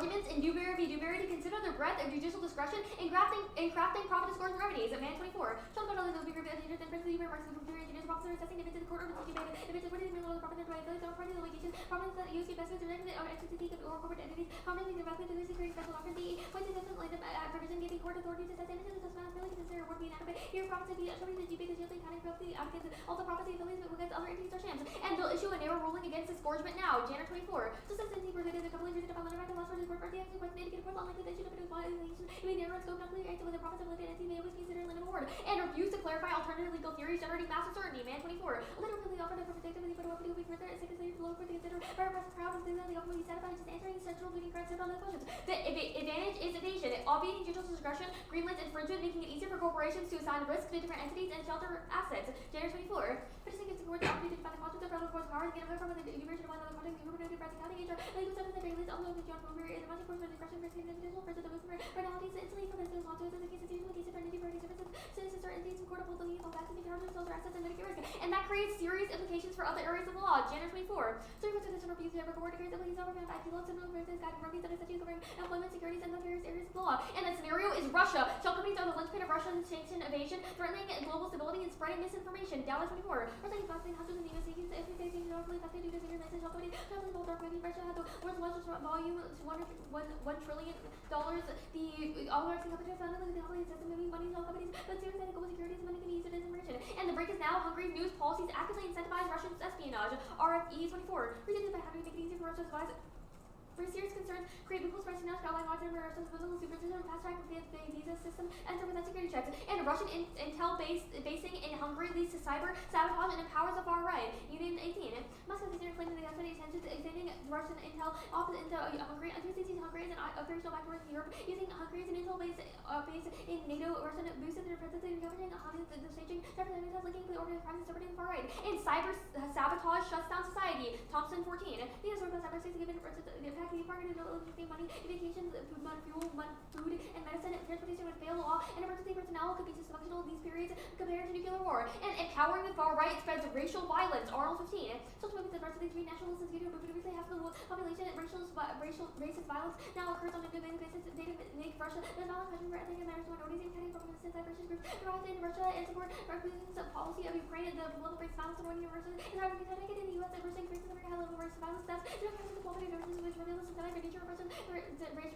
arguments in Dewberry v. Dewberry to consider the breadth of judicial discretion in crafting profit scores and remedies. Man 24. Sean Federal is Dewberry and Prince Dewberry marks the Dewberry judicial officer assessing if it's in the court or teaching by if it's what is the profit and private third party litigation, profits that use investments directed or entity or corporate entities, profits directly to the security special offer the points of different provision giving court authority to assess images of not really consider would be inadequate. Here profits to be showing the GP the jail county property advocates also profits affiliates against other entities or shams. And they'll issue a narrow ruling against disgorgement now, January 24. Just as the related a couple of years ago, the right to last for the court party actually went to get a report on like the issue of violation. It may narrow scope not clear right with the profits of related entity may always consider limit award. And refuse to clarify alternative legal theories generating mass uncertainty, man 24. Literally offered to protect them, but what we do be further, second stage below for to consider very proud of the offer will be satisfied just answering central leading correct on the questions. The advantage is evasion, obviating judicial discretion, greenlit infringement, making it easier for corporations to assign risk to different entities and shelter assets. January 24. Petitioning gives the court the opportunity to find the concept of federal court's power and get a from the enumeration of one other content, the practicality, HR, legal substance, and regulates also the John Boomer, and the much course for discretion, for individual, for the movement, finalities, instantly from the consequences of the case, usually case of entity, party services, citizens, or entities in court of holding legal facts, and charge themselves or assets and mitigate risk. And that creates serious implications for other areas of law. January 24. So you consider this reviews ever court declares that he's over IP laws and represents guiding reviews that are statutes covering employment, securities, and other various areas of law. And the scenario is Russia. Shell companies are the linchpin of Russian sanction evasion, threatening global stability and spreading misinformation. Dallas 24. We're saying hundreds of US agents every day saying normally that they do this in your Shell companies. Shell companies dark money. Russia had the world's largest volume, $1 trillion. The oligarchs and companies found that the companies system moving money to all companies, but serious and global securities money can be used as information. And the break is now Hungary's news policies actively incentivize Russian espionage. RFE 24. Reasons by having to make it easier for Russia's spies. For serious concerns, create loopholes for espionage, outline large number of Russia's visible supervision, fast track via the visa system, enter without security checks. And Russian intel basing in Hungary leads to cyber sabotage and empowers the far right. Union 18. Moscow considered claiming the government intentions extending Russian intel off into Hungary. Until Hungary as an operational backdoor in Europe, using Hungary as an intel base in NATO. Russian boosted their presence in government, the staging representatives linking the organized crime and separating the far right. And cyber sabotage shuts down society. Thompson 14. These are about cyber states given the market and no money, education, fuel, food, and medicine, and transportation would fail law, and emergency personnel could be dysfunctional in these periods compared to nuclear war. And empowering the far right spreads racial violence. Arnold 15. Social movements that the three nationalists and briefly half the population racist violence now occurs on a daily basis. Data make Russia the violent question for ethnic and minorities and county from anti-racist groups derived in Russia and support Russia's policy of Ukraine and the political race violence in Northern Russia and are connected in the U.S. that we're seeing increases in high level racist violence deaths. The quality of nurses which reveal the systemic nature of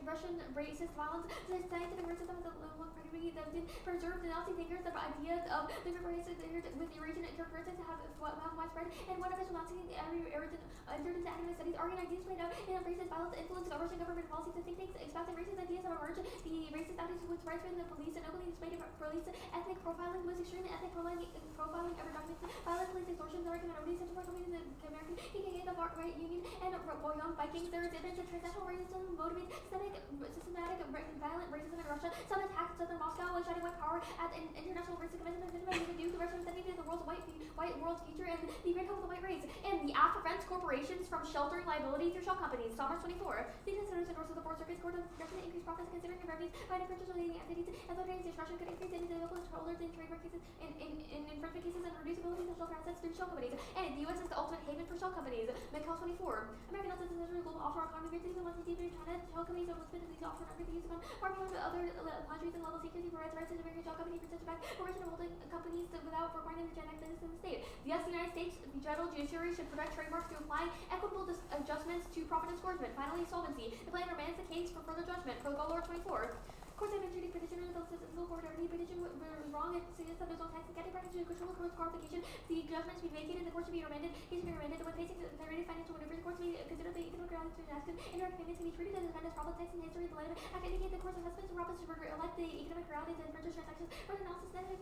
Russian racist violence. The scientific racism has a long priority that been preserved. The Nazi thinkers, the idea of living races with Eurasian characteristics have widespread, and one official Nazi entered into academic studies, arguing ideas played out in racist violence influenced Russian government policies and think tanks, espousing racist ideas have emerged. The racist attitudes would spread from the police and openly displayed police ethnic profiling was extremely ethnic profiling ever documented. Violent police extortion, American minorities, such as the American KKK, the right union, and young Vikings. There is evidence of transnational racism motivates systematic violent racism in Russia. Some attacked southern Moscow while shouting white power at an international racist convention that due to Russian identity as the world's white world's future and the great hope of the white race. And the act prevents corporations from sheltering liability through shell companies. Summers 24. These considers the of the Fourth Circuit's Court of Direction increased profits considering the revenues by the purchase of leading entities and authorities discretion could increase any local controllers in trademark cases in infringement cases and reduce ability to shelter assets through shell companies. And the U.S. is the ultimate haven for shell companies. Macau 24. American assets and global offshore economy great cities and West Asia, China, shell companies are listed in these offshore markets used on marketing with other countries and level secrecy provides rights to American shell company for such back corporation holding companies without requiring the genetic business in the state. Yes, the United States federal judiciary should protect trademarks through applying equitable adjustments to profit disgorgement. Finally, solvency. The plan remands the case for further judgment. Protocol Law 24. Courts have been treating petitioners of the civil court every petition was wrong and suggests that there's no tax and county practice to control the court's qualification. The judgment should be vacated and the court should be remanded. Case should be remanded. When facing theoretic financial maneuvers, the courts may consider the economic reality transactions and direct payments can be treated as a defendant's profit tax and history of the land. I can indicate the court's assessments and profits should reflect the economic realities and purchase transactions. For the analysis, necessary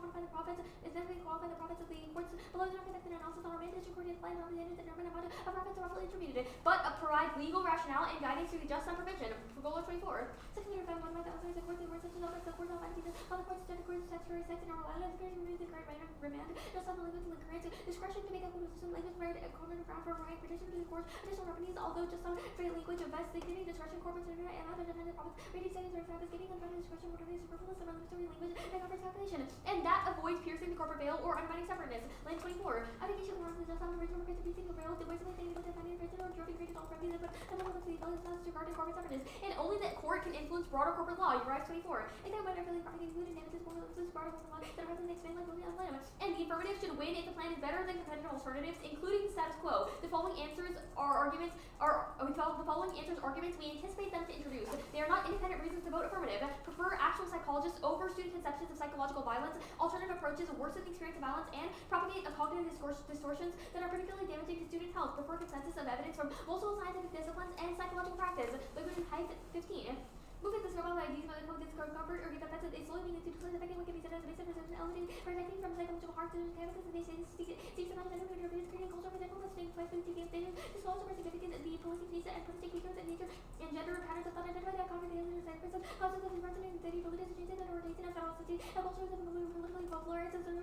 quantify the profits of the courts below the conduct an analysis on remanded court and apply represented the normal amount of profits are roughly attributed, but provide legal rationale and guidance to the just on provision. Protocol 24. Secondly, found one by the authorities of courts and words such as the court of findings on the court's statutory sex and oral allowance remove the current remand just on the language and the current discretion to make a consistent language where a common ground for right petition to the court additional revenues, although just on free language of best dignity, discretion, corporate and other dependent profits, rating settings or confiscating unfunded discretion would remain superfluous and unnecessary language and conference calculation. And that avoids piercing the corporate veil or undermining separateness. Line 24. Application of around the just on the original market to be single rails, the voice of the thing about the finding the original dropping created all remedies, but the level of the fellows to guard corporate separateness. And only that court can influence broader corporate law. You're right, 24. And then when really property included damages one of those broader corporate law that represents the expand like really unlimited. And the affirmative should win if the plan is better than competitive alternatives, including status quo. The following answers arguments we anticipate them to introduce. They are not independent reasons to vote affirmative. Prefer actual psychologists over student conceptions of psychological violence. Alternative approaches worsen the experience of violence and propagate a cognitive distortions that are particularly damaging to student health. Prefer consensus of evidence from multiple scientific disciplines and psychological practice. Liquid in type 15. Moving this global ideas by the code comfort or give offense is slowly being to declare the what can be said as a basis for certain elevated protecting from psychological harm to campuses and they say seeks to manage and interpret creating culture for example listing twice with two stages disclose over significant the policing piece and protecting features and nature and gender patterns of thought identified that common behaviors and cyphers causes of environment and city religious changes and orientation of philosophy and cultures of politically polarized and so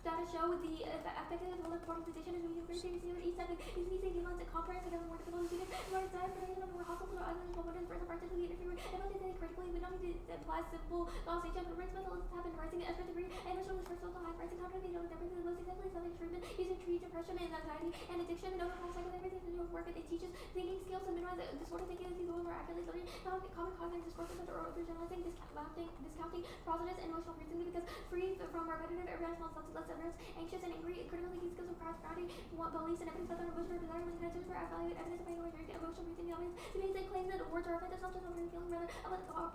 data show the effective political position and medium each side is easy nuance and comprehensive and more difficult to see more side for more hostile to others but what is further practically interfere and what they critically would not need to apply simple causation but race methods have been rising at degree and initial was first high pricing company they don't everything the most successfully selling treatment using treat depression and anxiety and addiction and overcome psychotherapy and work it teaches thinking skills and minimize disorder thinking as people more accurately studying common cognitive discourses that are overgeneralizing discounting processes and emotional reasoning because free from repetitive irrational less averse anxious and angry critically thinking skills of crowding beliefs and evidence that are emotional desire when connected for evaluate evidence of emotional reasoning elements to make claims that words are offensive not just over feeling rather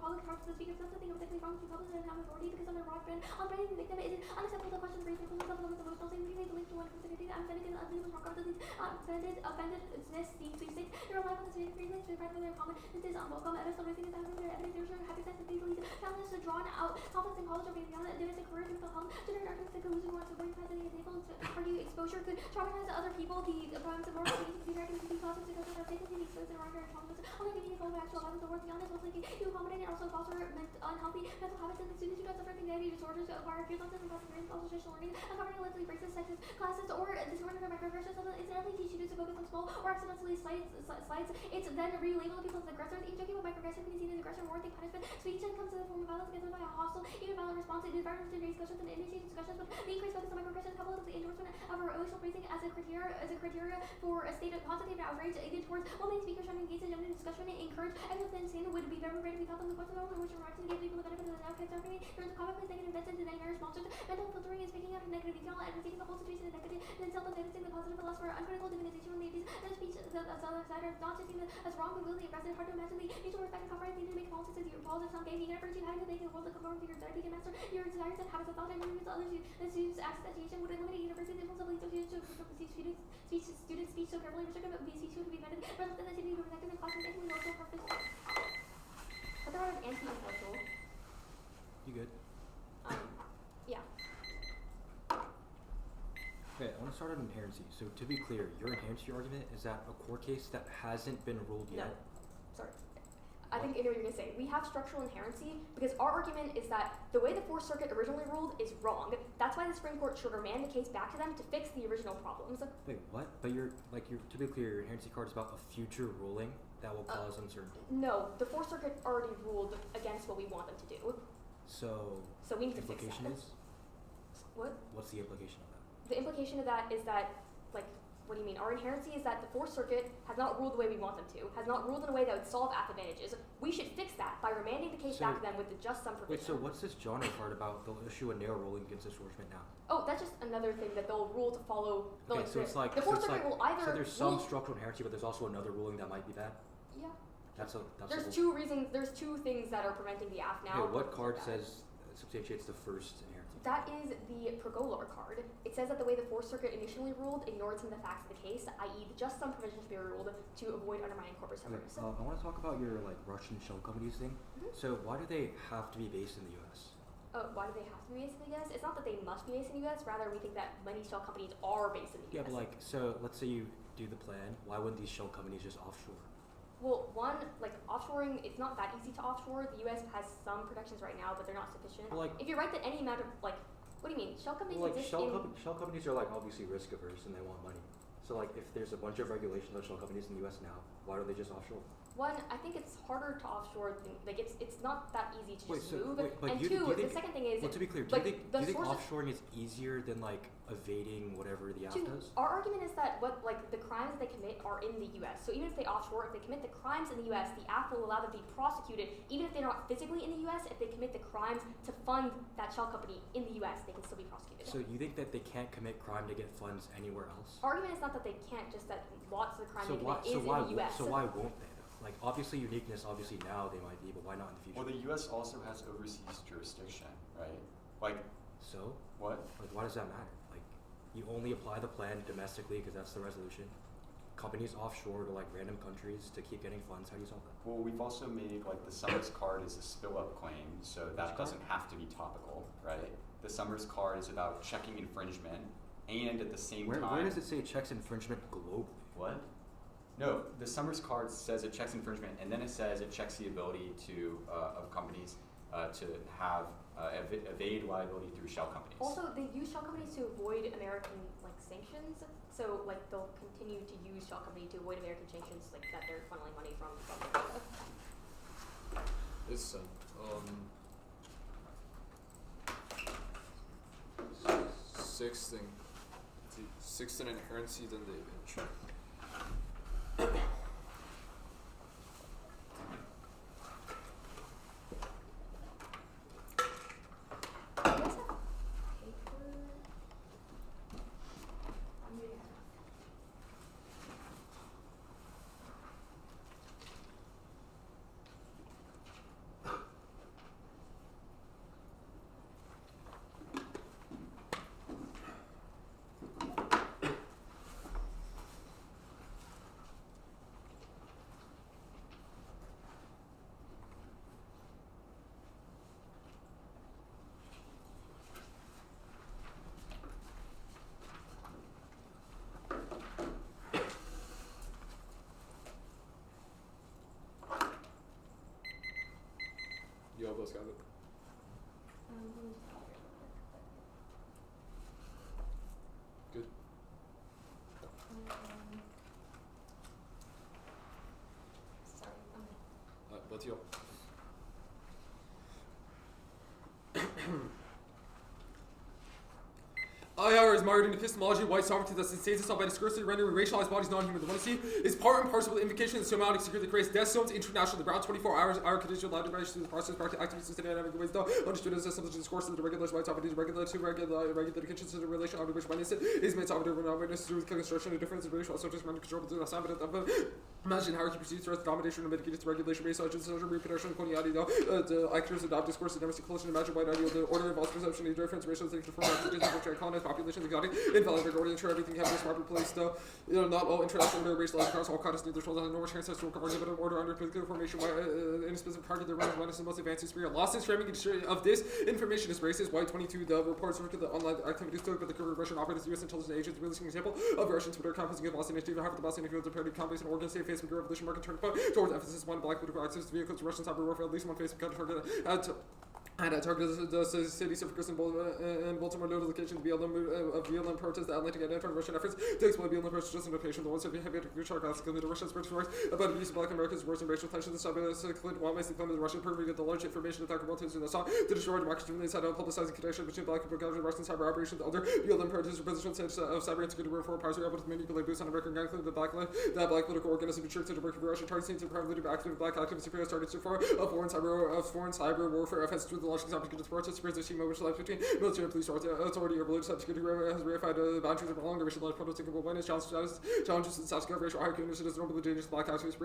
public harms to the speaker not something particularly wrong to publish and have authority because of their broad brand on branding the victim it is unacceptable to question race because of emotional same reason the link to one considered unfettered and ugly was wrong these offendedness these sweepstakes they're alive on the same reason to provide for their comment this is unwelcome evidence of racism that their evidence there's no happy sense that these leads challenges to drawn out conflicts in college or beyond that there is a career to mental health generate arguments that could lose more supporting president example to argue exposure could traumatize other people the problems of moral being to be directed to be causes to go to our safety to be exposed in our trauma only being able to actual evidence of work beyond this was linking to accommodate and also foster unhealthy mental habits and students who don't suffer anxiety disorders acquire fear thoughts and experience also social learning uncovering allegedly racist sexist classes or disorders or microaggressions so incidentally teach students to focus on small or accidentally slides it's then relabeled people as aggressors each joking about microaggression can be seen as aggression warranting punishment speech then comes to the form of violence against them by a hostile even violent response it environments to raise discussions and initiate discussions but the increased focus on microaggression coupled with the endorsement of emotional praising as a criteria for a state of quantitative outrage aimed towards well-being speakers trying to engage in genuine discussion and encourage everyone within sin would be very great if we thought them the course of in which reactions give people the benefit of the doubt kept happening there is a commonplace negative events and denying marriage monsters mental filtering is picking out a negative detail and receiving the whole situation as negative and then self-evidencing the positive philosopher uncritical divinization when they use their speech as other side are not just seen as wrong but really aggressive hard to imagine the mutual respect and compromise needed to make politics as your politics sound gay you never you having to make the world to conform to your therapy can master your desires and habits of thought and use others that students accessation would eliminate university impulsively students speech so carefully restricted but speech should be vetted rather than the be protected in classrooms and we also purpose but there are anti-intellectual you good? Yeah. Okay, I want to start on inherency. So to be clear, your inherency argument is that a court case that hasn't been ruled yet. No. Sorry. I think I know what you're going to say. We have structural inherency because our argument is that the way the Fourth Circuit originally ruled is wrong. That's why the Supreme Court should remand the case back to them to fix the original problems. Wait, what? But to be clear, your inherency card is about a future ruling that will cause uncertainty. No, the Fourth Circuit already ruled against what we want them to do. So we need the to fix implication that. is? What? What's the implication of that? The implication of that is that, what do you mean? Our inherency is that the Fourth Circuit has not ruled the way we want them to, has not ruled in a way that would solve advantages. We should fix that by remanding the case back to them with the just some provision. Wait, so what's this genre part about they'll issue a narrow ruling against disgorgement now? Oh, that's just another thing that they'll rule to follow. Okay, so it's like the Fourth Circuit will either. So there's some structural inherency, but there's also another ruling that might be bad. Yeah. There's two reasons. There's two things that are preventing the AF now. Okay, what card says substantiates the first inherency? That is the Pergolar card. It says that the way the Fourth Circuit initially ruled ignored some of the facts of the case, i.e. just some provisions to be ruled to avoid undermining corporate separateness. Okay, I want to talk about your Russian shell companies thing. Mm-hmm. So why do they have to be based in the U.S.? Why do they have to be based in the U.S.? It's not that they must be based in the U.S. Rather, we think that many shell companies are based in the U.S. Yeah, but so let's say you do the plan. Why wouldn't these shell companies just offshore? Well, offshoring, it's not that easy to offshore. The U.S. has some protections right now, but they're not sufficient. If you write that any amount of, what do you mean? Shell companies exist shell companies are obviously risk averse and they want money. So if there's a bunch of regulations on shell companies in the U.S. now, why don't they just offshore? one, I think it's harder to offshore. Like it's not that easy to just move. But and do two, you think, the second thing is, well, to be clear, do like, you think source offshoring is easier than like evading whatever the app does? Our argument is that the crimes that they commit are in the U.S. So even if they offshore, if they commit the crimes in the U.S., the app will allow them to be prosecuted, even if they're not physically in the U.S. If they commit the crimes to fund that shell company in the U.S., they can still be prosecuted. So you think that they can't commit crime to get funds anywhere else? Our argument is not that they can't, just that lots of the crime So they why, commit is in the U.S. So why won't they? Like, obviously uniqueness, obviously now they might be, but why not in the future? Well, the U.S. also has overseas jurisdiction, right? Like, so? what? Like, why does that matter? Like, you only apply the plan domestically because that's the resolution. Companies offshore to like random countries to keep getting funds. How do you solve that? Well, we've also made like the Summers card is a spill-up claim, so that doesn't have to be topical, right? The Summers card is about checking infringement, and at the same time. Where does it say checks infringement globally? What? No, the Summers card says it checks infringement, and then it says it checks the ability to of companies to have evade liability through shell companies. Also, they use shell companies to avoid American like sanctions. So like they'll continue to use shell company to avoid American sanctions, like that they're funneling money from Russia. It's sixth in inherency, then the advantage. You almost got it. Good. Sorry, Let's go. IR is mired in epistemology of white sovereignty that sustains itself by discursively rendering racialized bodies non-human. The one see is part and parcel with the invocation of the somatic security that creates death zones internationally. Around 24 hours, our condition allowed to manage through the process, practice, activity, system, dynamic ways, though, understood as a subject discourse of the regular white sovereignty, regular conditions of the relation under which one is made sovereign over non-witness through the construction of difference of racial subjects under control of the assembly of imagine hierarchy proceeds through domination and mitigated regulation based on social reproduction, coloniality, the actors adopt discourse of domestic culture, imagine white ideal, the order involves perception of difference, racial things, the form of colonized population, the exotic, invalid, order, ensure everything have a smart place, though, not all international order racialized across all continents, neither shows no ancestral argument of order under political formation, in a specific target, the rank one is the most advanced experience. Lost in framing of this information is racist. White 22, the reports look at the online activities took, but the Russian operators, U.S. intelligence agents, realistic example of Russian Twitter campaigns against Boston Initiative, half of the Boston Initiative, the parody companies and Oregon State Facebook revolution market turn point towards emphasis one black political access to vehicles, Russian cyber warfare, at least one Facebook counter target targeted the cities of Chris and Baltimore noted locations BLM protests the Atlantic and anti-Russian efforts to exploit BLM protests just in the patient. The ones that have heavy shark the Russian British works about abuse of black Americans, worse and racial tensions. The subject include one the claim of the Russian pervert the large information attack about in the song to destroy democracy from the inside out, publicizing connection between black people and Russian cyber operations. Other BLM protests position of cyber insecurity where foreign powers are able to manipulate boosts on American gang the black political organism to to work for Russian targets seems to primarily active black activists superior targets to foreign cyber warfare offenses through the launching subject to support experience of schema which lies between military and police authority or religious security has verified the boundaries of longer racial life prototypical awareness challenges the South Dakota racial hierarchy initiatives normally dangerous black activists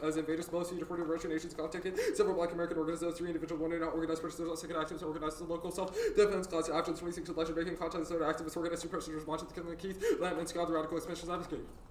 as invaders both deported Russian nations got taken several black American organizations 3 individual one not organized persons second activists organized the local self-defense class after the 26th election making content that activists organized suppression response to the killing of Keith Lamb and Scott the radical expansion of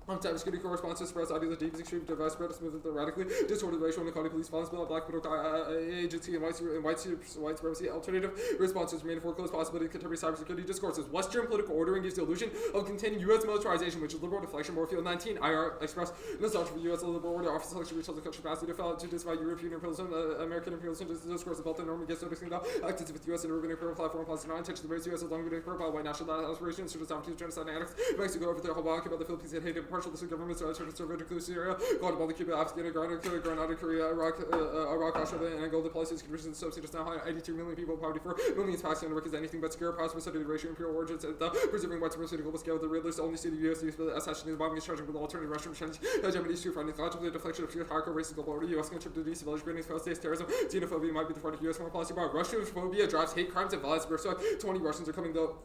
cybersecurity corresponds spreads idea the deep extreme device spread movement the radically disordered racial inequality police violence bill black political agency and white white supremacy. Alternative responses remain foreclosed possibility of contemporary cybersecurity discourses. Western political ordering gives the illusion of containing U.S. militarization, which is liberal deflection. Moorfield 19. IR express nostalgia for U.S. liberal order. Office selection reaches the country capacity to disavow European imperialism, American imperialism, discourse about the norm against noticing that acted with U.S. and urban imperial platform plus non-intention to raise U.S. as long as profile white national aspirations, such as dominant genocide and annex Mexico over the Hawaii, about the Philippines and hated partial the governments to survey Syria, Guatemala, Cuba, Afghanistan, Grenada, Korea, Iraq, Australia, and Angola. The policies conditions subsidies now high 82 million people poverty for millions Pakistan work is anything but secure, prosperous, study the ratio imperial origins, and the preserving white supremacy global scale. The realists only see the U.S. assassination the bombing is charging with alternative Russian Chinese hegemony to finding the deflection of hardcore racist global order. U.S. contributed to decivilize Britain's failed states, terrorism, xenophobia might be the front of U.S. foreign policy bar. Russiaphobia drives hate crimes and violence. 20 Russians are coming though.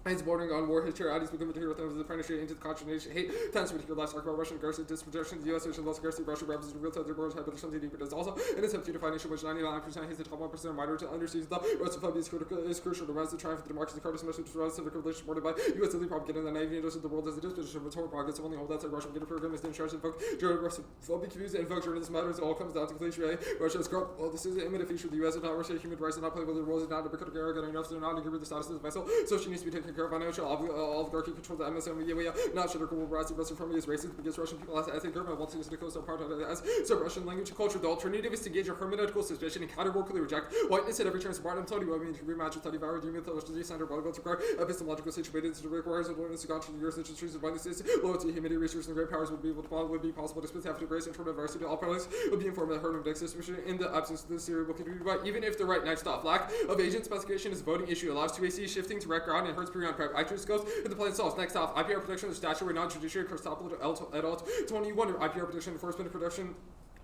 It's bordering on war history. Ideas become material with the apprenticeship into the concentration. Hate tends to be less talk about Russian aggressive disprojection. The U.S. ocean loss aggressive Russia represents the real time their borders have, but there's something deeper. There's also an attempt to define nation which 99% hates the top 1% of minority underseas. The Russophobia is crucial to rise the triumph of the democracy. The Carter's message to rise civic revolution supported by U.S. elite propaganda. The naive interests of the world as a disposition of its horror progress. Only hold that like Russian propaganda program is in charge of Russophobic views and invoke journalist matters. It all comes down to cliche. Russia is corrupt. Well, this is an imminent future of the U.S. and not Russia. Human rights are not playable. The rules are not to become arrogant enough. They're not to give her the status of vessel. So she needs to be taken care of. Financial oligarchy controls the MSM media. We are not sure the global rise of Russian from is racist because Russian people as ethnic government wants to use the coastal part of it as so Russian language and culture. The alternative is to engage a hermeneutical suspicion and categorically reject whiteness at every turn. Support and tell you what I mean to rematch with Teddy Bauer, Demon, Television, Center, Bible to require epistemological situated to requires awareness to God to the years and trees of abundance, loyalty, humility, research, and great powers would be able to would be possible to specifically embrace and turn adversity. All parties would be informed that herd of existence in the absence of the Syria will continue. But even if the right next stop lack of agent specification is a voting issue, allows 2AC shifting to rec ground and hertz period prep. Actors goes and the plan solves. Next off, IPR protection of statutory non-judiciary Christopoulos et al. 21 IPR protection enforcement and production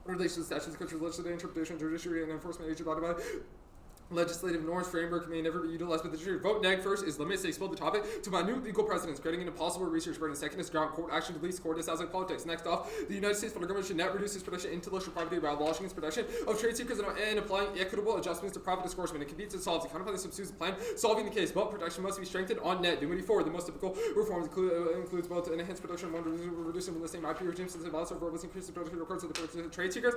relations statutes of countries legislative interpretation judiciary and enforcement agent body by legislative norms framework may never be utilized by the judiciary. Vote neg first is limits to explode the topic to minute legal precedents, creating an impossible research burden. Second is ground court action to least court is as like politics. Next off, the United States federal government should not reduce its protection of intellectual property by abolishing its protection of trade secrets and applying equitable adjustments to profit disgorgement. It competes and solves the Counterplan substitutes the plan, solving the case. But protection must be strengthened on net. Number 4, the most typical reforms includes both enhanced protection and reducing the same IP regime since it also verbals increase the protection records of the protection of trade secrets.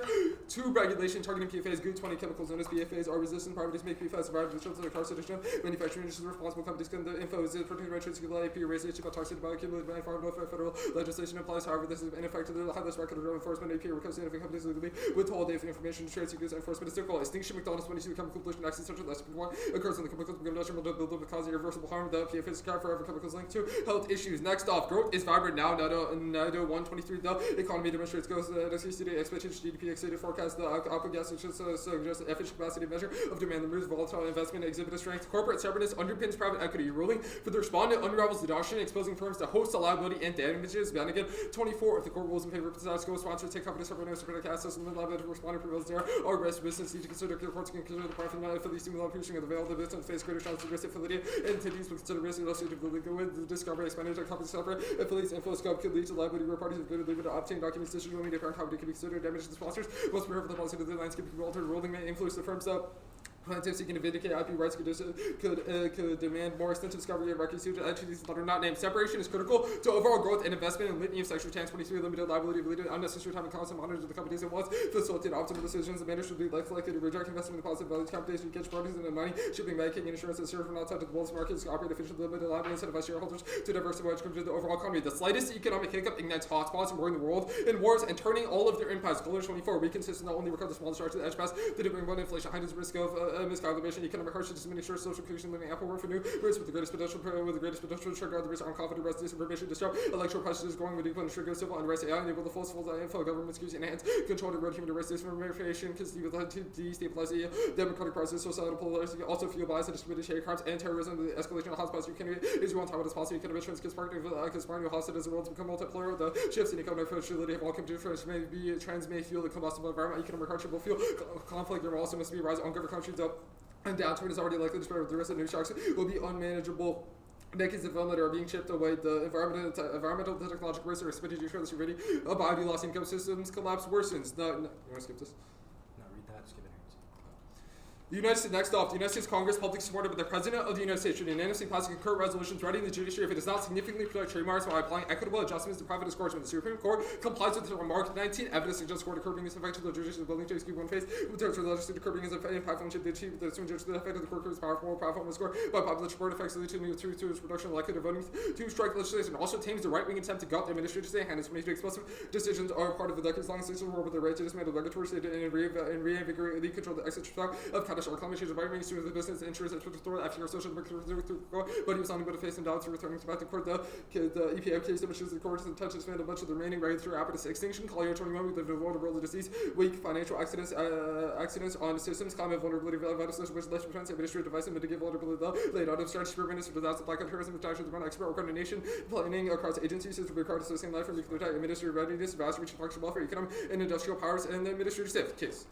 2, regulation targeting PFAs. Good 20 chemicals known as PFAs are resistant properties make PFAs survive. The carcination manufacturing industry responsible companies can the info is protected by trade secret IP raised issue about toxic bioaccumulated by farm federal legislation applies. However, this is ineffective to highlight record of enforcement AP because significant companies legally withhold information to trade secrets enforcement is difficult. Extinction McDonald's 22 chemical pollution accidents such as less than 1 occurs when the chemicals become industrial buildup causing irreversible harm. The PFAS is forever chemicals linked to health issues. Next off, growth is vibrant now. NADO 123 the economy demonstrates growth expectations GDP exceeded forecast. The output gas suggests efficient capacity measure of demand. The moves volatile investment exhibit a strength. Corporate separateness underpins private equity. Ruling for the respondent unravels the doctrine, exposing firms to host the liability and damages. Again, 24 if the court rules in favor of the co-sponsors take company separateness to protect assets and the liability for respondent prevails there are risk business need to consider the courts can consider the profit not affiliate stimuli piercing of the veil of the business face greater chance of risk affiliate entities will consider risk associated with the discovery expenditure companies separate affiliates inflow scope could lead to liability where parties have good leave to obtain documents decision media parent company can be considered damage to the sponsors must prepare for the policy of the landscape can be altered. Ruling may influence the firms up. Plaintiffs seeking to vindicate IP rights could demand more extensive discovery of records to entities that are not named. Separation is critical to overall growth and investment in litany of sexual chance 23 limited liability related unnecessary time and constant monitoring of the companies and wants facilitate optimal decisions. The manager should be less likely to reject investment in positive values companies catch parties in the money shipping banking and insurance and serve from outside of the world's markets operate efficiently limited liability incentivize shareholders to diversify which comes to the overall economy. The slightest economic hiccup ignites hotspots and war in the world in wars and turning all of their impacts. Color 24 weaken systems not only record the smallest charge to the edge pass the differing one inflation heightened risk of miscalculation. Economic hardship is many social inclusion living ample work for new risks with the greatest potential to trigger the risk on confident rest disinformation disrupt electoral pressures growing with equal and trigger civil unrest AI enable the false info government excuse enhance control to road human rights disinformation can destabilize the democratic process societal polarization also fuel bias and distributed hate crimes and terrorism. The escalation of hotspots you can is one time with this policy economic trends conspiring hostage as the world become multipolar. The shifts in economic fragility have all come to trends may fuel the combustible environment. Economic hardship will fuel conflict. There will also must be a rise on government countries up. And downturn is already likely to spread with the rest of the new shocks will be unmanageable. Decades of development are being chipped away. The environmental technological risks are expected to transfer ready. A biology loss income systems collapse worsens. No, you want to skip this? No, read that. Skip it. The United States, next off, the United States Congress, publicly supported by the President of the United States, should unanimously pass a concurrent resolution threatening the judiciary if it does not significantly protect trademarks by applying equitable adjustments to private disgorgement. The Supreme Court complies with the remark 19 evidence suggests court curbing is effective to the judiciary building to excuse one face, with terms for the legislative curbing is impactful and should be achieved. The judge the effect of the court is powerful, more powerful, and score by popular support effects leading to its reduction of likelihood of voting to strike legislation. Also tames the right-wing attempt to gut the administrative state and its make explicit decisions are part of the decades-long system war with the right to dismantle regulatory state and reinvigorate elite control the exit of catastrophic climate change. The right-wing to the business interests and through after social but he was unable to face and doubts and returning back to court. The EPA case demonstrates the court touches a bunch of the remaining regulatory apparatus extinction. Collier 21 with the vulnerability disease, weak financial accidents on systems, climate vulnerability, vital social which less defense, administrative device, and mitigate vulnerability laid out of strategy for minister disaster black terrorism, protection, the expert coordination, planning across agencies, system required to sustain life and nuclear attack, administrative readiness, vast reaching functional welfare, economic and industrial powers, and the administrative state case.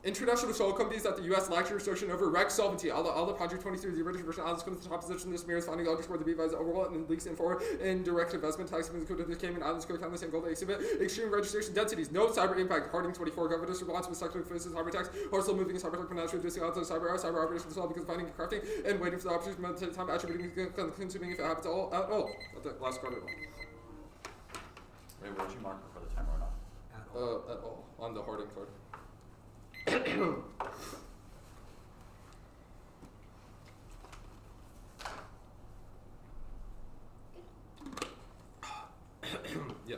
International shell companies that the U.S. lacked jurisdiction over wreck solvency. Allah Padre 23, the original version of the top position. This mirrors finding underscore the B-Vise overall and leaks in forward and direct investment tax included the Cayman Islands, Cook Islands, and Gold exhibit. Extreme registration densities. No cyber impact. Harding 24. Government's response was sector faces cyber attacks. Hardstyle moving cyber tech naturally reducing odds of cyber operations as well because finding and crafting and waiting for the opportunity to time attributing consuming if it happens at all. At the last card at all. Wait, what did you mark before the timer went off? At all on the Harding card. Yeah.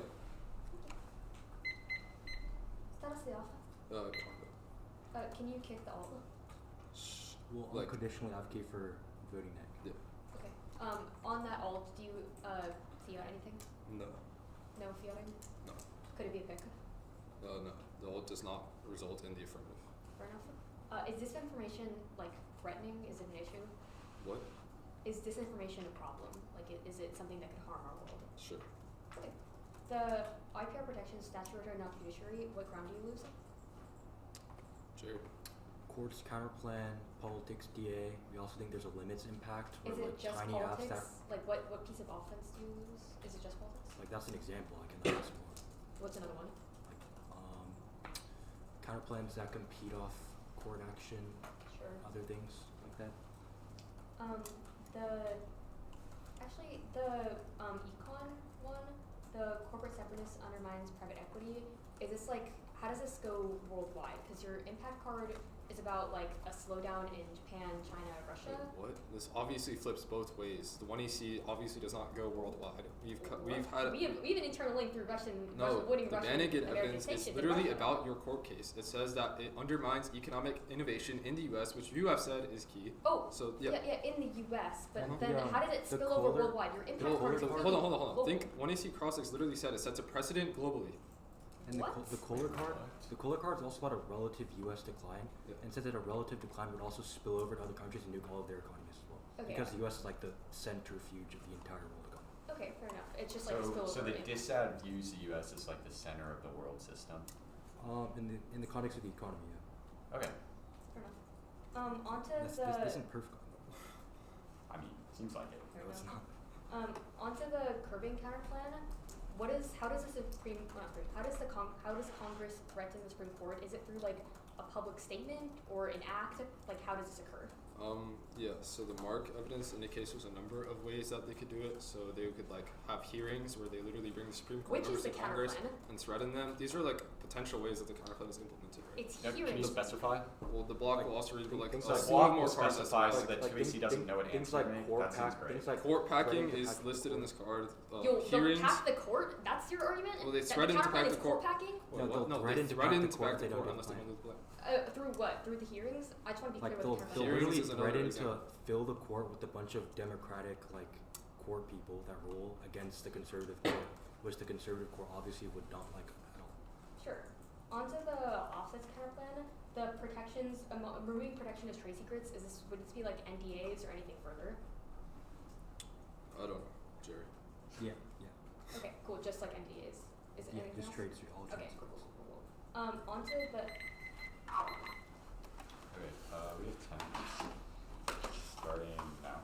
Status the alpha. Can you kick the alt? We'll Like- conditionally advocate for voting neck. Yeah. Okay. On that alt, do you fiat anything? No. No fiating? No. Could it be a pick? No. The alt does not result in the affirmative. Fair enough. Is disinformation like threatening? Is it an issue? What? Is disinformation a problem? Like, is it something that could harm our world? Sure. Okay. The IPR protection statutory, not judiciary. What ground do you lose? Jared. Courts, counterplan, politics, DA. We also think there's a limits impact where Is it like just tiny politics? apps that Like, what piece of offense do you lose? Is it just politics? like that's an example. I can list more. What's another one? Like counterplans that compete off court action, Sure. other things like that. Econ one, the corporate separateness undermines private equity. Is this like, how does this go worldwide? Because your impact card is about like a slowdown in Japan, China, Russia. What? This obviously flips both ways. The 1EC obviously does not go worldwide. We have an internal link through Russian no. avoiding The Russian Bannigan American evidence is sanctions in literally Russia. about your court case. It says that it undermines economic innovation in the U.S., which you have said is key. Oh, So yeah, in the U.S., but Mhm. then Yeah, how did it the spill over Kohler- worldwide? Your impact Kohler- card is Hold completely Hold on. global. Think 1AC Crossix literally said it sets a precedent globally. And What? the Kohler card is also about a relative U.S. decline, Yeah. and said that a relative decline would also spill over to other countries and nuke all of their economies as well. Okay. Because the U.S. is like the centrifuge of the entire world economy. Okay, fair enough. It's just like a spillover. So the in- DISAD views the U.S. as like the center of the world system. In the context of the economy, yeah. Okay. Fair enough. Onto This the. isn't perfect. I mean, seems like it. Fair No, it's enough. not. Onto the curbing counterplan. How does Congress threaten the Supreme Court? Is it through like a public statement or an act? Like, how does this occur? Yeah, so the Mark evidence indicates there's a number of ways that they could do it. So they could like have hearings where they literally bring the Supreme Court Which members is to the Congress counterplan? and threaten them. These are like potential ways that the counterplan is implemented, right? It's Can you hearings. specify? Well, the block Like, will also read like things a like slew block of more will cards specify that's so that 2AC doesn't know what things answer like to make. court That seems pack, great. things like court packing threatening to is pack the listed in court. this card. You'll Hearings. pack the court? That's your argument? Well, they That threaten the to pack counterplan the is court. packing? No, they'll No, threaten they to pack threaten the to court pack if the they don't court do unless the they plan. don't do the plan. Through what? Through the hearings? I just want to be Like clear they'll what the they'll counterplan Hearings literally is another threaten example. to fill the court with a bunch of democratic like court people that rule against the conservative court, which the conservative court obviously would not like at all. Sure. Onto the offsets counterplan. The protections, removing protection as trade secrets. Would this be like NDAs or anything further? I don't know, Jerry. Yeah. Okay, cool. Just like NDAs. Is it Yeah, anything just else? trade secret, all trade Okay, cool, secrets. cool. Onto the. Okay, we have 10 minutes. Starting now.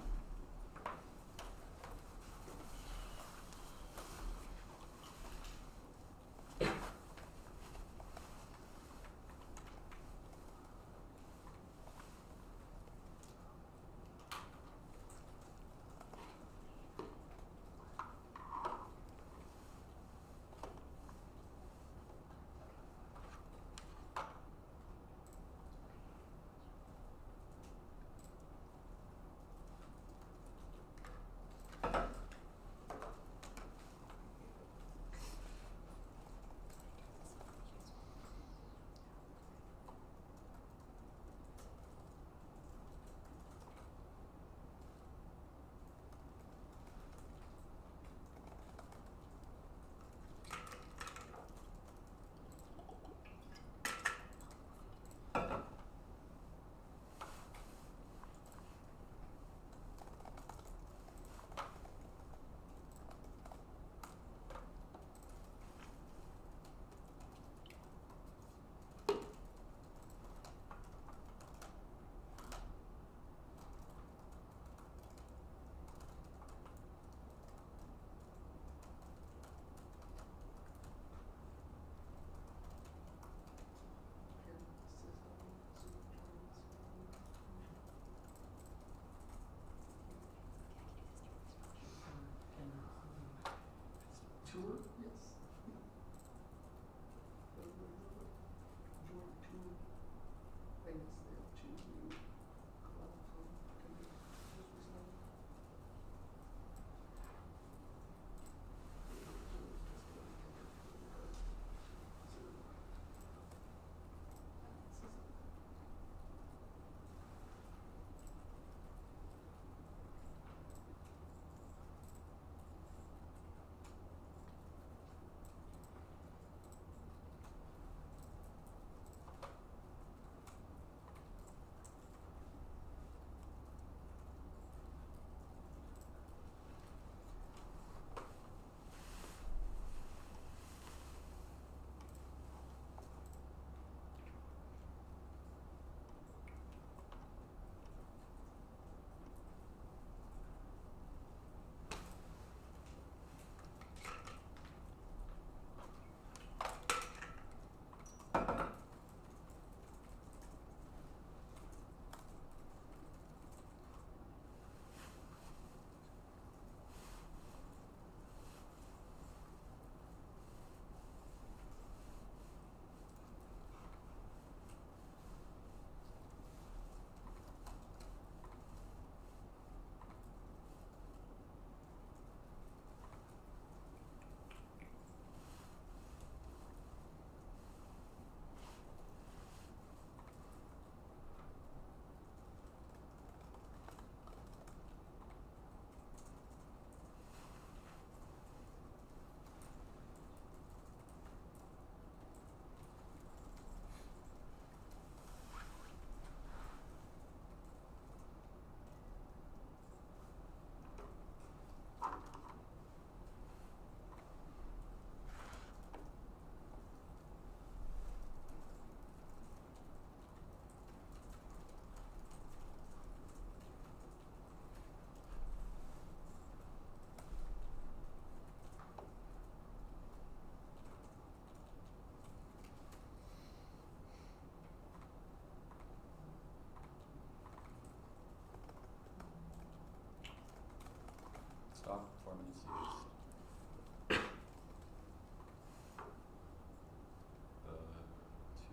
permanency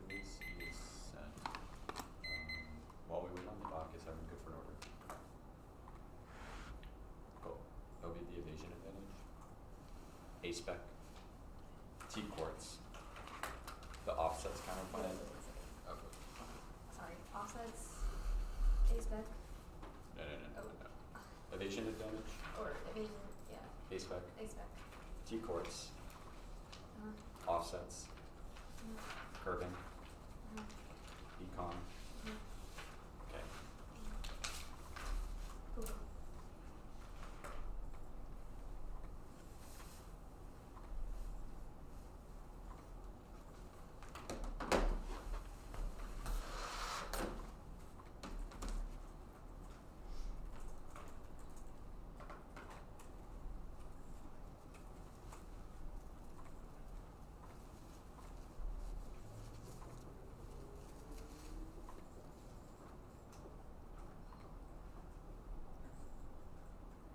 is. To is sent. While we wait on the doc, is everyone good for an order? Cool. That'll be the evasion advantage. A spec. T quartz. The offsets counterplan. Okay. Sorry, offsets, A spec, No. Evasion advantage. or evasion, yeah, A spec. A spec. T quartz. Uh-huh. Offsets. Curbing. Econ. Okay. Cool.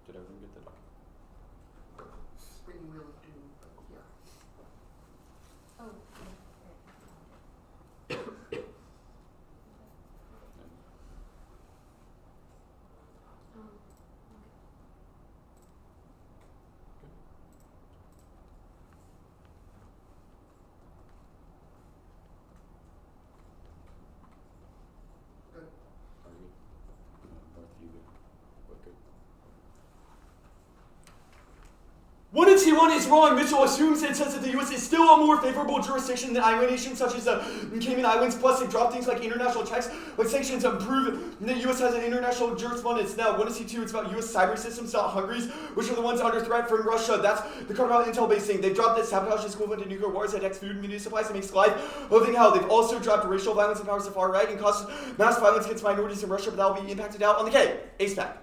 Did everyone get the doc? Spinning wheel of doom, yeah. Oh, No. Good. Are you good? Northview good? What good? What if T1 is wrong? Mitchell assumes and says that the U.S. is still a more favorable jurisdiction than island nations such as the Cayman Islands, plus they drop things like international checks, like sanctions, and prove the U.S. has an international jurisprudence. Now, what is T2? It's about U.S. cyber systems, not Hungary's, which are the ones under threat from Russia. That's the Cartel Intel-based thing. They've dropped that sabotage is equivalent to nuclear wars, attacks food and media supplies, and makes life living hell. They've also dropped racial violence and powers to far right and caused mass violence against minorities in Russia, but that will be impacted out on the K. ASPAC.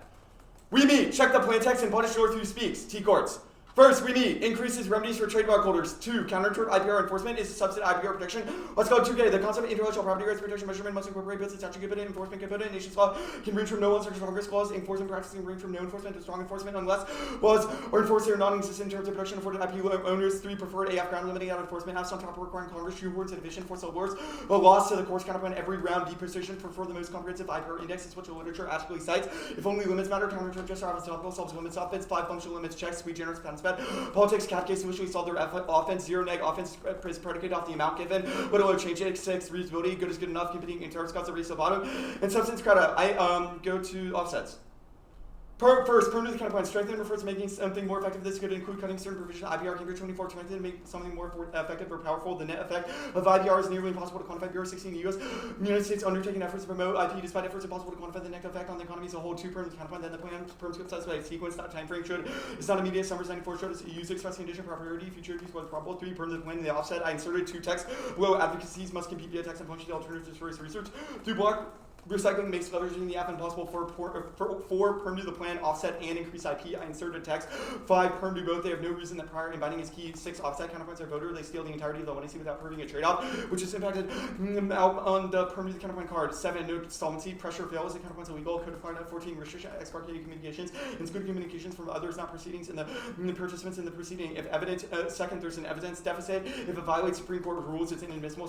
We meet. Check the plan text and punish Northview speaks. T-courts. First, we meet. Increases remedies for trademark holders. 2. Counter IPR enforcement is subset IPR protection. Let's go 2K. The concept of intellectual property rights protection measurement must incorporate both statute component, enforcement component. Nation's law can range from no uncertain Congress clause. Enforcement practicing range from no enforcement to strong enforcement unless laws are enforced or non-existent in terms of protection afforded IP owners. 3. Preferred AF ground limiting out enforcement. Have some top requiring Congress shoehorns and division for lords. But loss to the courts counterplan every round. Deposition for the most comprehensive IPR index is what the literature actually cites. If only limits matter, counter just are topical solves limits offense. 5. Functional limits checks. Sweet generous patent sped. Politics cat case in which we solve their offense. 0 neg offense is predicated off the amount given. What do I change it? 6. Reusability. Good is good enough. Competing in terms Scott's a race to the bottom. And substance credit. I go to offsets. First, permanent counterplan. Strengthen refers to making something more effective. This could include cutting certain provisions. IPR can be 24 to make something more effective or powerful. The net effect of IPR is nearly impossible to quantify. Bureau 16 in the U.S. United States undertaking efforts to promote IP despite efforts impossible to quantify the net effect on the economy as a whole. 2. Permanent counterplan. Then the plan perms sets by sequence, not time frame. Should it's not immediate. Summer's 94 should use express condition priority. Future use was probable. 3. Permanent plan. The offset. I inserted 2 text. Below advocacies must compete via text and function alternatives for research. 3. Block. Recycling makes leveraging the app impossible. 4. Perm to the plan, offset, and increase IP. I inserted text. 5. Perm do both. They have no reason that prior inviting is key. 6. Offset counterpoints are voter. They steal the entirety of the one without proving a trade-off, which is impacted out on the perm to the counterpoint card. 7. No solvency. Pressure fails. The counterpoint's illegal. Code of conduct. 14. Restriction ex parte communications. Exclude communications from others, not proceedings, and the participants in the proceeding. If evidence, second, there's an evidence deficit. If it violates Supreme Court rules, it's inadmissible.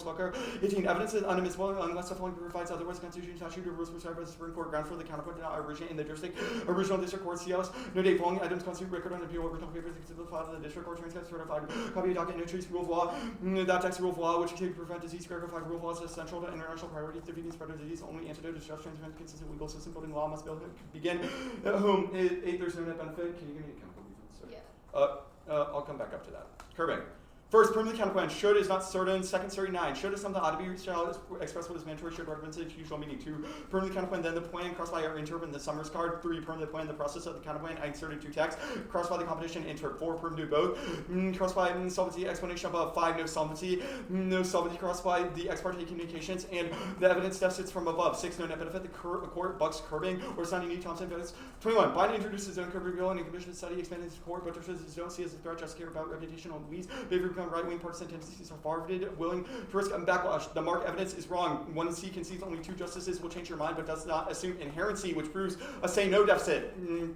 18. Evidence is unadmissible unless the following provides otherwise. Constitution, statute, or rules prescribed by the Supreme Court ground for the counterpoint not originate in the original district court CLs. No date following items constitute record on appeal. Original papers exhibit the file of the district court transcript certified. Copy of docket entries. Rule of law. That text rule of law, which can prevent disease. Clarify rule of law is essential to international priorities. Defeating spread of disease. Only antidote is just transparent, consistent legal system. Building law must begin at home. 8. There's no net benefit. Can you give me a chemical reasons? Yeah. I'll come back up to that. Curbing. First, permanent counterplan. Should is not certain. Second, 39. Should is something ought to be shall express what is mandatory. Should represents its usual meaning. 2. Permanent counterplan. Then the plan. Cross by our interp in the Summers card. 3. Permanent plan. The process of the counterplan. I inserted 2 text. Cross by the competition. Interp. 4. Permanent do both. Cross by solvency. Explanation above. 5. No solvency. No solvency. Cross by the ex parte communications and the evidence deficits from above. 6. No net benefit. The court bucks curbing or signing new Thompson votes. 21. Biden introduces his own curbing bill and the commission to study expanding his court, but don't see as a threat. Just care about reputational leads. Favor become right right-wing partisan tendencies are far-fetched, willing to risk backlash. The Mark evidence is wrong. 1C concedes only 2 justices will change your mind, but does not assume inherency, which proves a say-no deficit.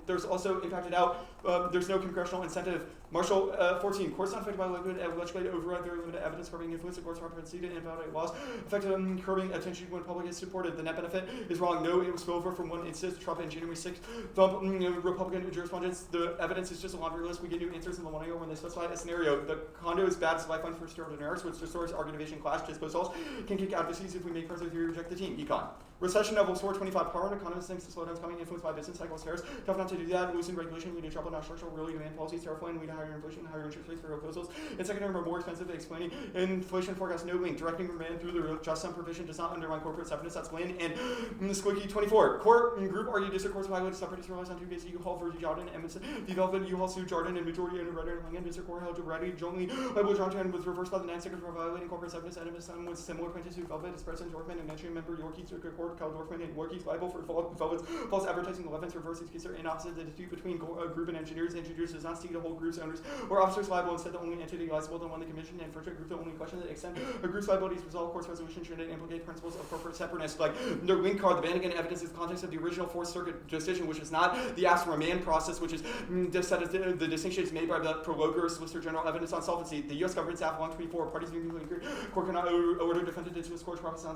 There's also impacted out. There's no congressional incentive. Marshall 14. Courts not affected by legislative override very limited evidence curbing influence. The courts are proceeded and invalidate laws affected curbing attention when public is supported. The net benefit is wrong. No, it was spillover from one instance. Trump and January 6th. Republican jurisprudence. The evidence is just a laundry list. We get new answers in the 1 year when they specify a scenario. The condo is bad as a lifeline for extraordinaires, which restores argumentation clash. Disposals can kick advocacies if we make friends with you, reject the team. Econ. Recession level 425 power. Economists thinks the slowdown's coming, influenced by business cycles. Tariffs. Tough not to do that. Loosen regulation. We need trouble, not structural. Really demand policies. Tariff plan. We need higher inflation, higher interest rates for proposals. And second term are more expensive. Explaining inflation forecast. No link. Directing demand through the just sum provision does not undermine corporate separateness. That's Lynn and the Squeaky 24. Court group argue district courts violated separatists relies on 2 cases. U-Haul versus Jordan and Emerson. Development U-Haul sued Jordan and majority and Redder and Langan. District court held to Reddy jointly liable Johnson was reversed by the 9 seconds for violating corporate separateness. And Emerson with similar plaintiffs who Velvet is President Dorfman and Mansion member Yorkie Circuit Court Cal Dorfman and Yorkie's liable for Velvet's false advertising. 11th reverse these cases are in opposite. The dispute between group and engineers. Engineers does not seek to hold groups owners or officers liable. Instead, the only entity liable the one the commission and first group the only question that extent a group's liability is resolved. Court's resolution should it implicate principles of corporate separateness. Like the link card, the Vatican evidence is the context of the original 4th Circuit decision, which is not the ask remand process, which is the distinction is made by the prologuer Solicitor General evidence on solvency. The U.S. government's app 124 parties being agree. Court cannot order defendant into its court profits on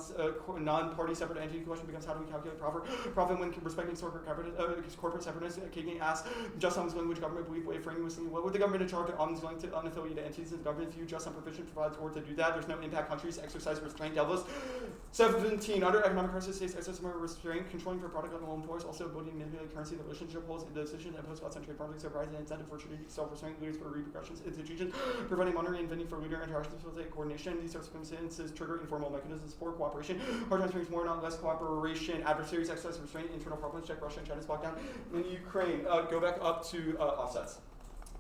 non-party separate entity. The question becomes how do we calculate profit when respecting corporate separateness? Kagan asks just on language government believe way framing was what would the government in charge of arms linked to unaffiliated entities in the government view just on provision provides court to do that. There's no impact countries exercise restraint devils. 17 under economic crisis states exercise more restraint controlling for product level employers also ability to manipulate currency. The relationship holds in the decision that imposed on trade products of rising incentive for strategic self-restraint leaders for repercussions institutions preventing monitoring and vending for leader interactions facilitate coordination. These circumstances trigger informal mechanisms for cooperation. Hard times brings more not less cooperation. Adversaries exercise restraint. Internal problems check Russia and China's lockdown in Ukraine. Go back up to offsets.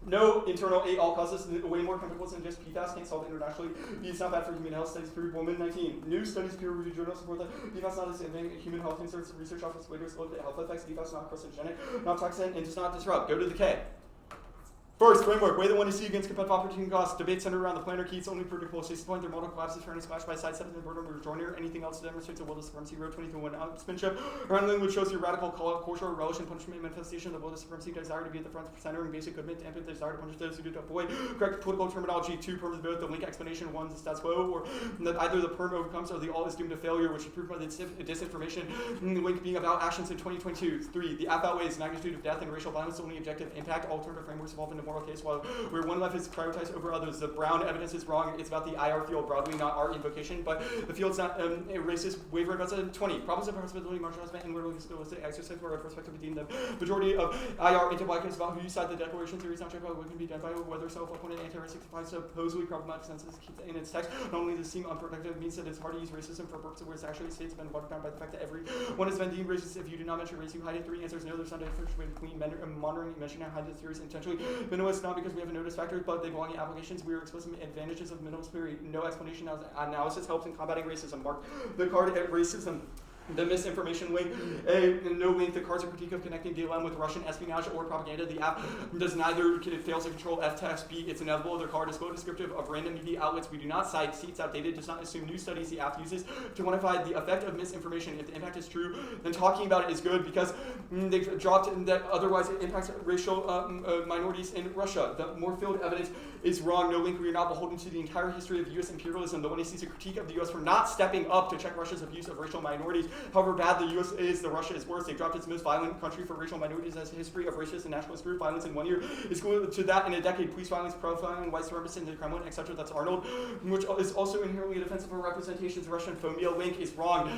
No internal all causes way more chemicals than just PFAS can't solve internationally. It's not bad for human health. Studies prove woman 19. New studies peer-reviewed journals support that PFAS not a human health concerns. Research office leaders look at health effects. PFAS not carcinogenic, not toxin, and does not disrupt. Go to the K. First, framework. Way the one to see against competitive opportunity costs. Debate centered around the planner key. It's only predictable. 6 point. Their model collapses. Fairness clash by side. 7th burden rejoiner. Anything else that demonstrates a will to supremacy. Row 22 1 spinship. Around language shows your radical call out culture, relish and punishment manifestation. The will to supremacy. Desire to be at the front center and basic goodness. Empathy. Desire to punish those who do to avoid. Correct political terminology. 2 perms both. The link explanation. 1 the status quo, or that either the perm overcomes or the all is doomed to failure, which is proved by the disinformation. The link being about actions in 2022. 3 the app outweighs magnitude of death and racial violence. Only objective impact. Alternative frameworks evolve into moral case while where one left is prioritized over others. The Brown evidence is wrong. It's about the IR field broadly, not our invocation, but the field's not a racist waiver about 20. Problems of possibility, marginalization, and realistic exercise where a perspective between the majority of IR anti-blackness about who you cite the declaration theory is not checked about what can be done by whether self-appointed anti-racist applies supposedly problematic senses in its text. Not only does it seem unproductive, it means that it's hard to use racism for purposes where it's actually states have been watered down by the fact that everyone has been deemed racist. If you do not mention race, you hide it. 3 answers no. There's not a difference between monitoring and mentioning how hide the theories intentionally. Minimalist, not because we have a notice factor, but they belong in applications. We are explicit advantages of minimalist theory. No explanation analysis helps in combating racism. Mark the card at racism. The misinformation link, no link. The cards are critique of connecting DLM with Russian espionage or propaganda. The app does neither. It fails to control F text. B, it's inevitable. The card is so descriptive of random media outlets we do not cite. C, it's outdated. Does not assume new studies the app uses to quantify the effect of misinformation. If the impact is true, then talking about it is good because they've dropped that otherwise it impacts racial minorities in Russia. The Moorfield evidence is wrong. No link. We are not beholden to the entire history of U.S. imperialism. The one who sees a critique of the U.S. for not stepping up to check Russia's abuse of racial minorities. However bad the U.S. is, the Russia is worse. They dropped its most violent country for racial minorities as a history of racist and nationalist group violence in 1 year. It's equal to that in a decade. Police violence, profiling, white supremacy in the Kremlin, etc. That's Arnold, which is also inherently a defensive of representations. Russian phobia link is wrong.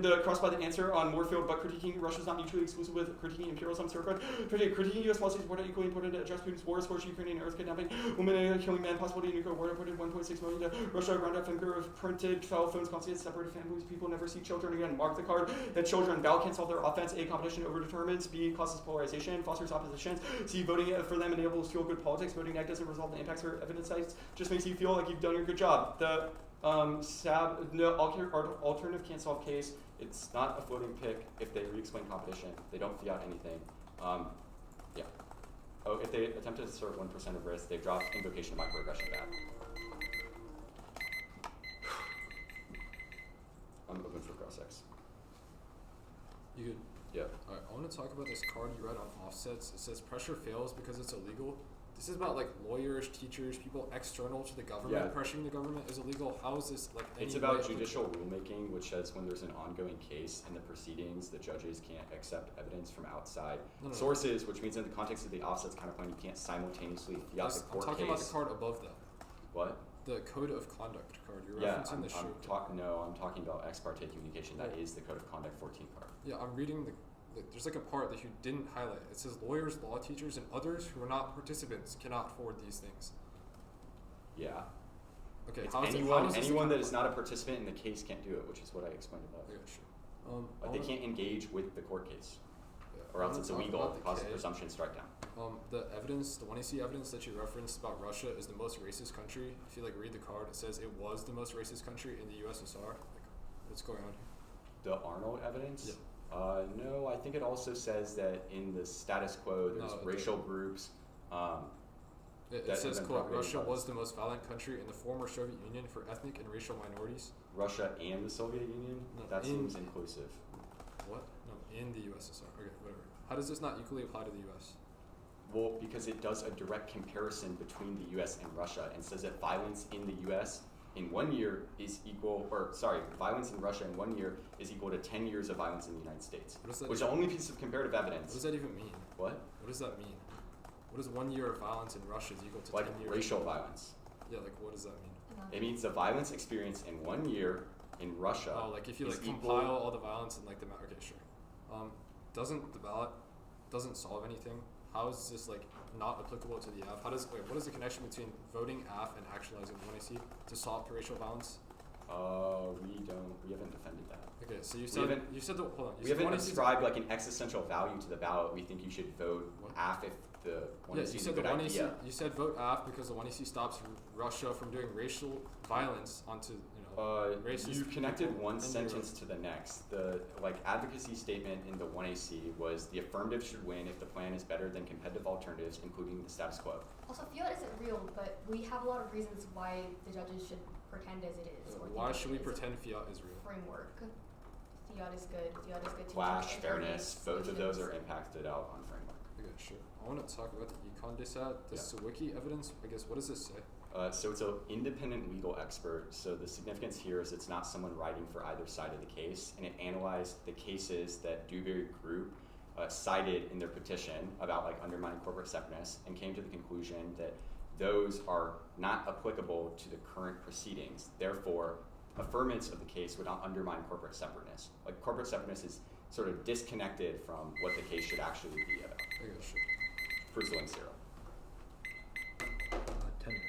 The cross by the answer on Moorfield, but critiquing Russia is not mutually exclusive with critiquing imperialism. Critiquing U.S. policies is equally important to address Putin's wars, forced Ukrainian earth kidnapping, women killing men, possibility of nuclear war, reported 1.6 million to Russia, ground up finger of printed cell phones, constantly separated families, people never see children again. Mark the card that children can't solve their offense. A, competition overdetermines. B, causes polarization, fosters oppositions. C, voting for them enables feel good politics. Voting that doesn't resolve the impacts for evidence sites. Just makes you feel like you've done your good job. The alternative can't solve case. It's not a floating pick if they re-explain competition. They don't fiat anything. Yeah. Oh, if they attempt to serve 1% of risk, they've dropped invocation of microaggression back. 6. You could. Yep. Alright, I want to talk about this card you read on offsets. It says pressure fails because it's illegal. This is about like lawyers, teachers, people external to the government. Yeah. Pressuring the government is illegal. How is this like? It's any about way judicial rulemaking, which says when there's an ongoing case in the proceedings, the judges can't accept evidence from outside No. sources, which means in the context of the offsets counterplan, you can't simultaneously fiat the I'm court talking case. about the card above that. What? The code of conduct card. You're Yeah, referencing the shoe. I'm talking about ex parte communication. That is the code of conduct 14 card. Yeah, I'm reading there's like a part that you didn't highlight. It says lawyers, law teachers, and others who are not participants cannot forward these things. Yeah. Okay, It's how is anyone this anyone that account- is not a participant in the case can't do it, which is what I explained above. Okay, sure. Like they can't engage with the court case, Yeah, or I else wanna it's talk illegal. about It the causes K. presumption strike down. The evidence, the 1AC evidence that you referenced about Russia is the most racist country. If you like read the card, it says it was the most racist country in the USSR. Like, what's going on here? The Arnold evidence? Yeah. No, I think it also says that in the status quo, there's No, racial groups. It That says, have been quote, propagated Russia by was this. the most violent country in the former Soviet Union for ethnic and racial minorities. Russia and the Soviet Union? No, That in- seems inclusive. What? No, in the USSR. Okay, whatever. How does this not equally apply to the US? Well, because it does a direct comparison between the US and Russia and says that violence in the US in 1 year is equal, violence in Russia in 1 year is equal to 10 years of violence in the United States. What does that Which is the only piece of comparative What evidence. does that even mean? What? What does that mean? What is 1 year of violence in Russia is equal to Like 10 years? racial violence. Yeah, like what does that mean? It means the violence experienced in 1 year in Russia Oh, like if you is like equal. compile all the violence in like the okay, sure. Doesn't the ballot doesn't solve anything? How is this like not applicable to the AF? What is the connection between voting AF and actualizing the 1AC to solve for racial violence? We haven't defended that. Okay, so you We said haven't- you said the hold on. You We said the haven't 1AC ascribed like an existential value to the ballot. We think you should vote What? AF if the one Yeah, is you a said the good 1AC. idea. You said vote AF because the 1AC stops Russia from doing racial violence onto racist You connected people one in sentence to the next. The advocacy statement in the 1AC was the affirmative should win if the plan is better than competitive alternatives, including the status quo. Also, fiat isn't real, but we have a lot of reasons why the judges should pretend as it is. or think Why as should it we is. pretend fiat is real? Framework. Fiat is good. Fiat is good to Flash, judge fairness, both of those solutions. are impacted out on framework. Okay, sure. I want to talk about the econ dissat. The Yeah. Sawicki evidence. I guess what does this say? So it's an independent legal expert. So the significance here is it's not someone writing for either side of the case, and it analyzed the cases that Dewberry Group cited in their petition about like undermining corporate separateness, and came to the conclusion that those are not applicable to the current proceedings. Therefore, affirmance of the case would not undermine corporate separateness. Like corporate separateness is sort of disconnected from what the case should actually be about. Okay, sure. Proves the link 0. 10 minutes.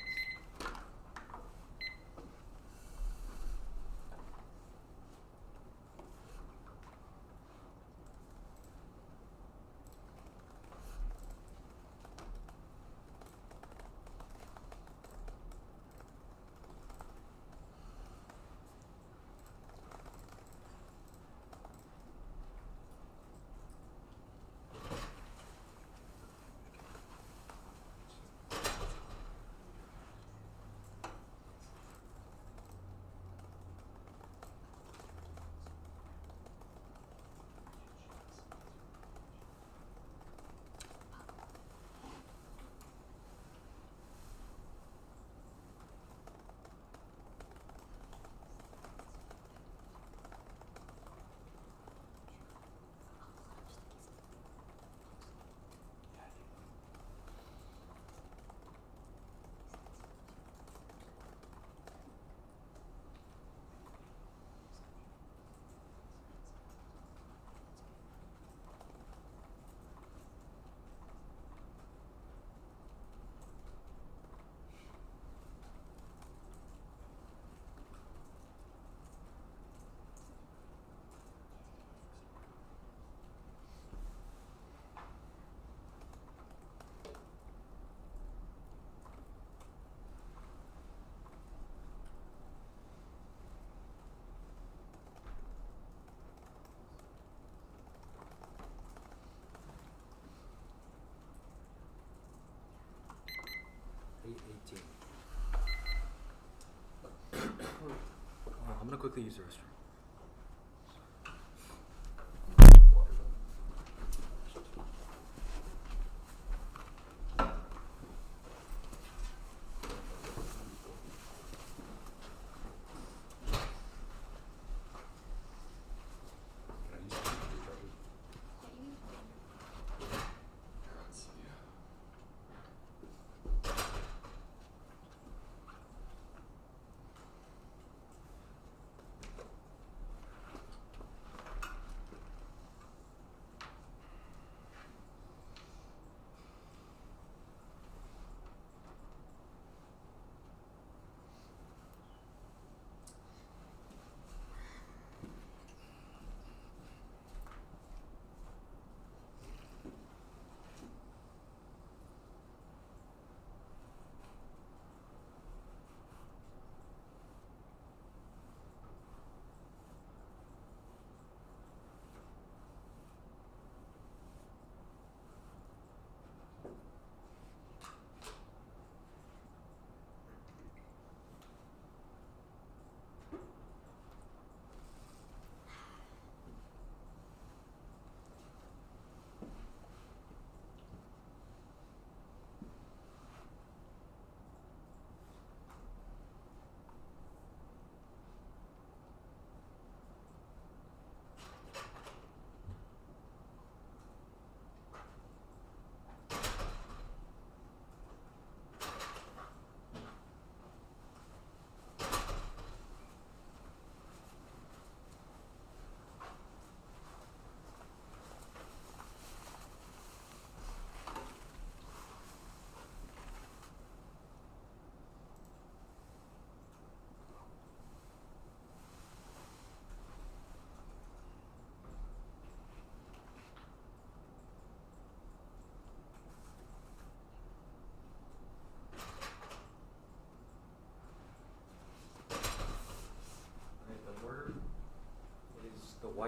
I'm gonna quickly use the restroom.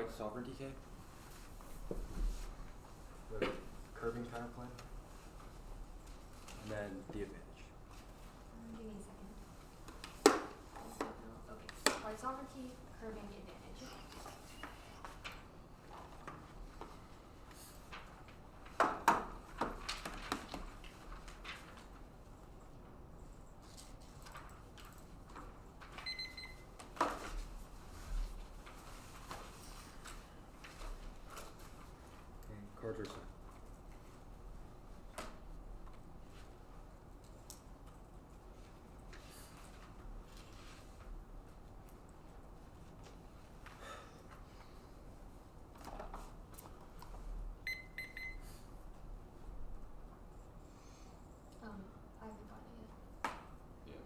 white sovereignty K. The curving counterplan. And then the advantage. Give me a second. Okay. White sovereignty, curving, advantage. Cards are set. I haven't gotten it yet. Yeah.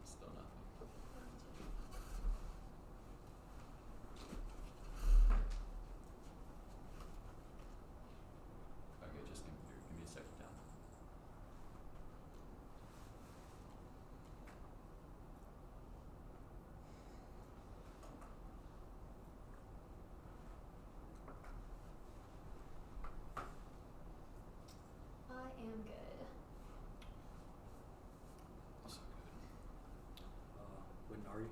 Still nothing. Okay, just give me a second down. I am good. Also good. When are you?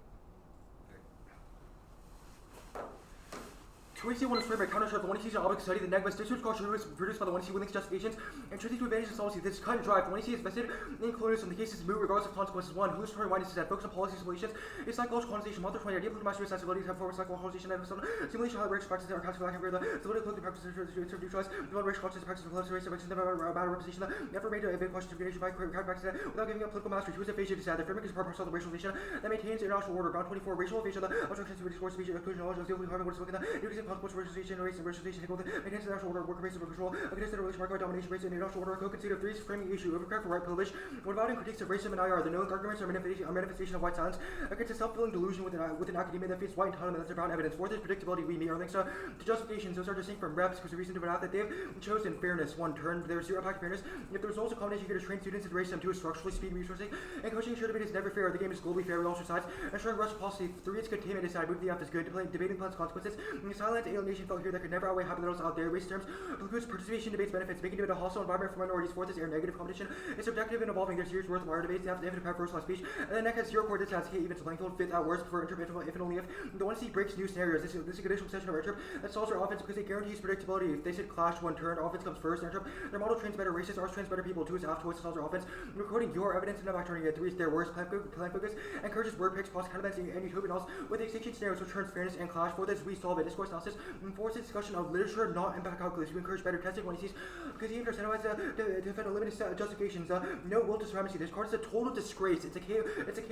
21 is framed by counter the 1C object study, the negative distance caution is produced by the 1C with links justifications, and truth to advantage policy. This cut and drive, the 1C is vested in colonialism, the cases move regardless of consequences. 1. Hallucinatory mindedness is that focus on policy simulations, is psychological conversation, mother 20, idea of mastery sensibilities, have forward psychological conversation, and simulation, how racial practices are classified, the validity of practices to neutralize, the one racial conscious practices of close race, never about representation, never made to evade questions of by crowd practices without giving up political mastery. 2 is aphasia, to the framework is part of the racialization that maintains international order. Ground 24, racial aphasia, the obstruction to discourse, speech, inclusion, knowledge, of the only harm, what is spoken, the increasing consequence, racialization, race, and racialization, maintains the national order, worker base of control, against the relation marked by domination, race, and international order, co-conceit of 3 framing issue, overcraft for right privilege, what about in critiques of racism and IR, the known arguments are manifestation of white silence, against a self-fulfilling delusion within academia that feeds white entitlement, that's brown evidence. 4th is predictability, we meet our links to justifications, those are distinct from reps, because the reason to an that they've chosen fairness, 1 turn, there's 0 impact fairness, if the results of combination here to train students in racism, 2 is structurally speed resourcing, and coaching sure debate is never fair, the game is globally fair, we all sides, ensuring Russian policy, 3 is containment aside, move the F is good, debating plans consequences, silent alienation felt here that could never outweigh happy littles out there, race terms, includes participation debates benefits, making debate a hostile environment for minorities. 4th is air negative competition, it's subjective and evolving, there's years worth of wire debates, they have to prepare for first speech, and then next has 0 core discounts, K even to length, 5th at worst, for intervention if and only if the 1C breaks new scenarios, this is a conditional session of our that solves our offense because it guarantees predictability. If they said clash 1 turn, offense comes first, their model trains better races, ours trains better people, 2 is half choice, solves our offense, recording your evidence and back turning it, 3 is their worst, plan focus, encourages word picks, pause counterbalance, and utopian analysis with the extinction scenarios, which turns fairness and clash. 4th is we solve it, discourse analysis, and 4th is discussion of literature, not impact calculus, we encourage better testing when he sees, because he incentivize to defend a limited set of justifications, no will to supremacy, this card is a total disgrace, it's a K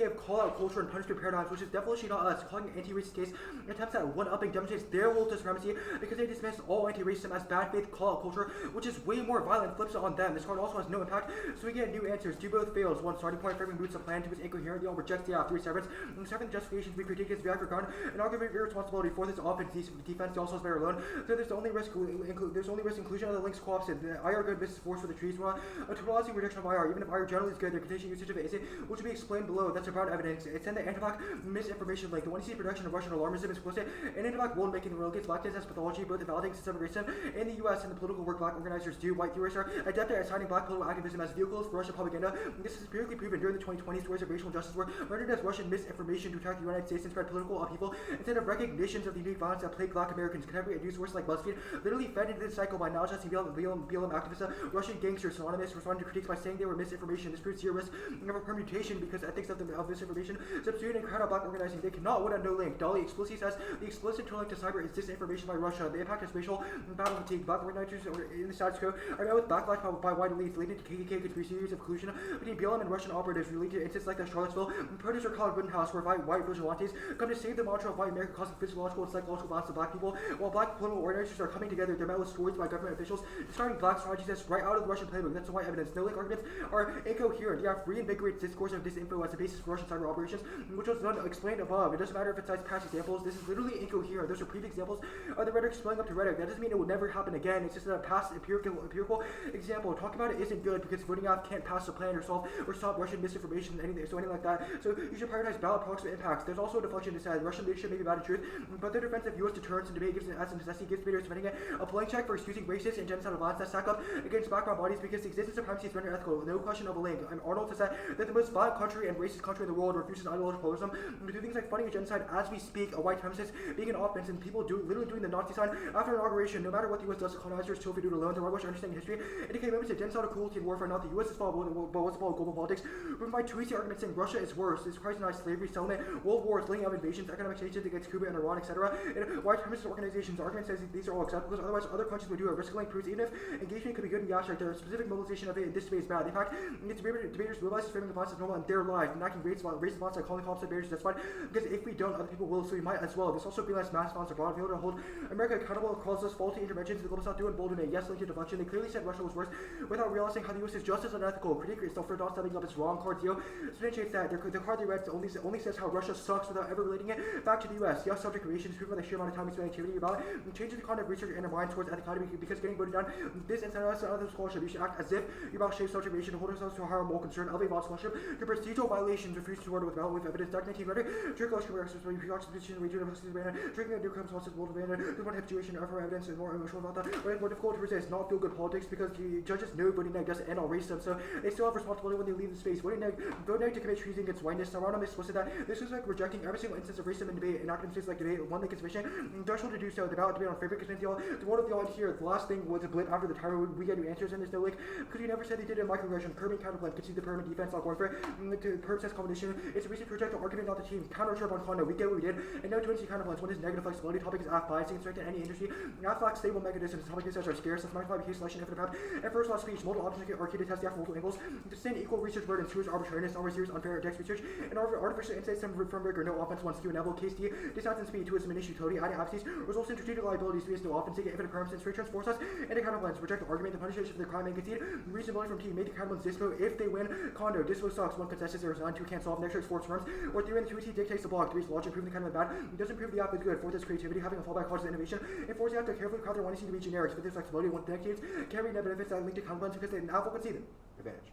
of call-out culture and punishment paradigms, which is definitely not us, calling an anti-racist case, attempts at one-upping demonstrates their will to supremacy, because they dismiss all anti-racism as bad faith call-out culture, which is way more violent, flips it on them. This card also has no impact, so we get new answers. 2 both fails. 1 starting point, framing boots a plan. 2 is incoherent. 3 rejects the 3 severance. And 7 justifications we critique is react for ground. An argument of irresponsibility. 4th is offense, defense. Also is better alone. So there's only risk inclusion of the links co-opposite. The IR good misses force for the trees. A totalizing rejection of IR. Even if IR generally is good, their condition usage of it isn't, which will be explained below. That's about evidence. It's in the antivac misinformation link. The 1C production of Russian alarmism is explicit. And antivac won't make it relegates lactase as pathology, both validating systemic racism in the US and the political work black organizers do. White theorists are adept at assigning black political activism as vehicles for Russian propaganda. This is empirically proven during the 2020s, stories of racial injustice were rendered as Russian misinformation to attack the United States and spread political upheaval instead of recognitions of the unique violence that plague black Americans. Contemporary news sources like BuzzFeed literally fed into this cycle by now adjusting BLM activists, Russian gangsters, synonymous, responding to critiques by saying they were misinformation. This proves zero risk of a permutation because ethics of misinformation substitute and crowd out black organizing. They cannot win on no link. Dolly explicitly says the explicit link to cyber is disinformation by Russia. The impact is racial battle fatigue. Black organizers in the status quo are met with backlash by white elites, leading to KKK conspiracy theories of collusion between BLM and Russian operatives, related to incidents like the Charlottesville protests or College Rittenhouse, where white vigilantes come to save the mantra of white America causing physiological and psychological violence to black people. unacceptable. While black political organizations are coming together, they're met with stories by government officials describing black strategies as right out of the Russian playbook. That's why evidence. No link arguments are incoherent. You have reinvigorated discourse of disinfo as the basis for Russian cyber operations, which was done explained above. It doesn't matter if it cites past examples. This is literally incoherent. Those are previous examples of the rhetoric spilling up to rhetoric. That doesn't mean it will never happen again. It's just a past empirical example. Talking about it isn't good because voting out can't pass the plan or stop Russian misinformation, anything like that. So you should prioritize ballot proximate impacts. There's also a deflection to say Russian leadership may be bad in truth, but the defense of U.S. deterrence and debate gives as a necessity gives debaters defending it a blank check for excusing racist and genocidal violence that stack up against background bodies because the existence of primacy is rendered ethical. No question of a link. Arnold has said that the most violent country and racist country in the world refuses ideological pluralism to do things like funding a genocide as we speak. A white supremacist being an offense and people literally doing the Nazi sign after inauguration. No matter what the U.S. does to colonizers, still if we do it alone. The Russian understanding history indicate moments of genocidal cruelty and warfare. Not the U.S.'s fault, but what's the fault of global politics. We provide two easy arguments saying Russia is worse. This crisis slavery, settlement, world wars, laying out invasions, economic sanctions against Cuba and Iran, etc. And white supremacist organizations' argument says these are all acceptable because otherwise other countries would do a risk-link proofs. Even if engagement could be good in the abstract, their specific mobilization of it in this debate is bad. In fact, debaters realize framing the violence as normal in their life, enacting racist violence like calling cops and barriers justified. Because if we don't, other people will, so we might as well. This also realized mass violence abroad. Failure to hold America accountable calls us faulty interventions. The global South do embolden it. Yes, linked to deflection. They clearly said Russia was worse without realizing how the U.S. is just as unethical. Critique itself for not stepping up its wrong card deal. Substantiates that the card they read only says how Russia sucks without ever relating it back to the U.S. Yes, subject relations proven by the sheer amount of time we spend activity about it. Changes the kind of research and our mind towards ethicality because getting voted down. This and other scholarship, you should act as if you're about shape subject relation to hold ourselves to a higher moral concern. Elevate about scholarship. The procedural violations refuse to order with evidence. Dark 19 rhetoric. Drink Oscar reactions when you preoccupy position region of hostility banner. Drinking a new comes also world banner. The one habituation of our evidence is more emotional about that. But it's more difficult to resist. Not feel good politics because the judges know voting neg doesn't end all racism, so they still have responsibility when they leave the space. Voting neg to commit treason against whiteness. Around explicit that this is like rejecting every single instance of racism in debate. In academic states like debate, one link is sufficient. Threshold to do so. The ballot debate on favorite convince y'all. The one of y'all in here. The last thing was a blip after the timer. We get new answers and there's no link because you never said they did a microaggression. Curbing Counterplan. Concede the permanent defense. Not going for it. To perp says combination. It's a recent project argument, not the team. Counter sharp on condo. We get what we did. And no 20 counterplans. One is negative flexibility. Topic is AF biasing. Strength in any industry. AF lacks stable mechanisms. Topic research are scarce. That's magnified case selection. Infinite path. And first law speech. Multiple options are key to test the multiple angles. To send equal research burdens. Choose arbitrariness. Always serious unfair text research. And artificial insights from rigor. No offense. One skew. Neville. Case D. Distance and speed. Two is diminished utility. Adding absences. Results in strategic liabilities. Three is no offense. Infinite permanence. Straight transforce us. And the counterplans. Reject the argument. The punishment for the crime and concede. Reasonability from team. Make the counterplans dispo. If they win. Condo. Dispo sucks. One consensus. There is none. Two can't solve. Next sports firms. Or theory and the 2T dictates the block. Three is logic. Proving the kind of bad. It doesn't prove the app is good. Fourth is creativity. Having a fallback causes innovation. And fourth, you have to carefully craft their wanting to be generic. Fifth is flexibility. One decades. Carry net benefits that link to counterplans because they now can see them. Advantage.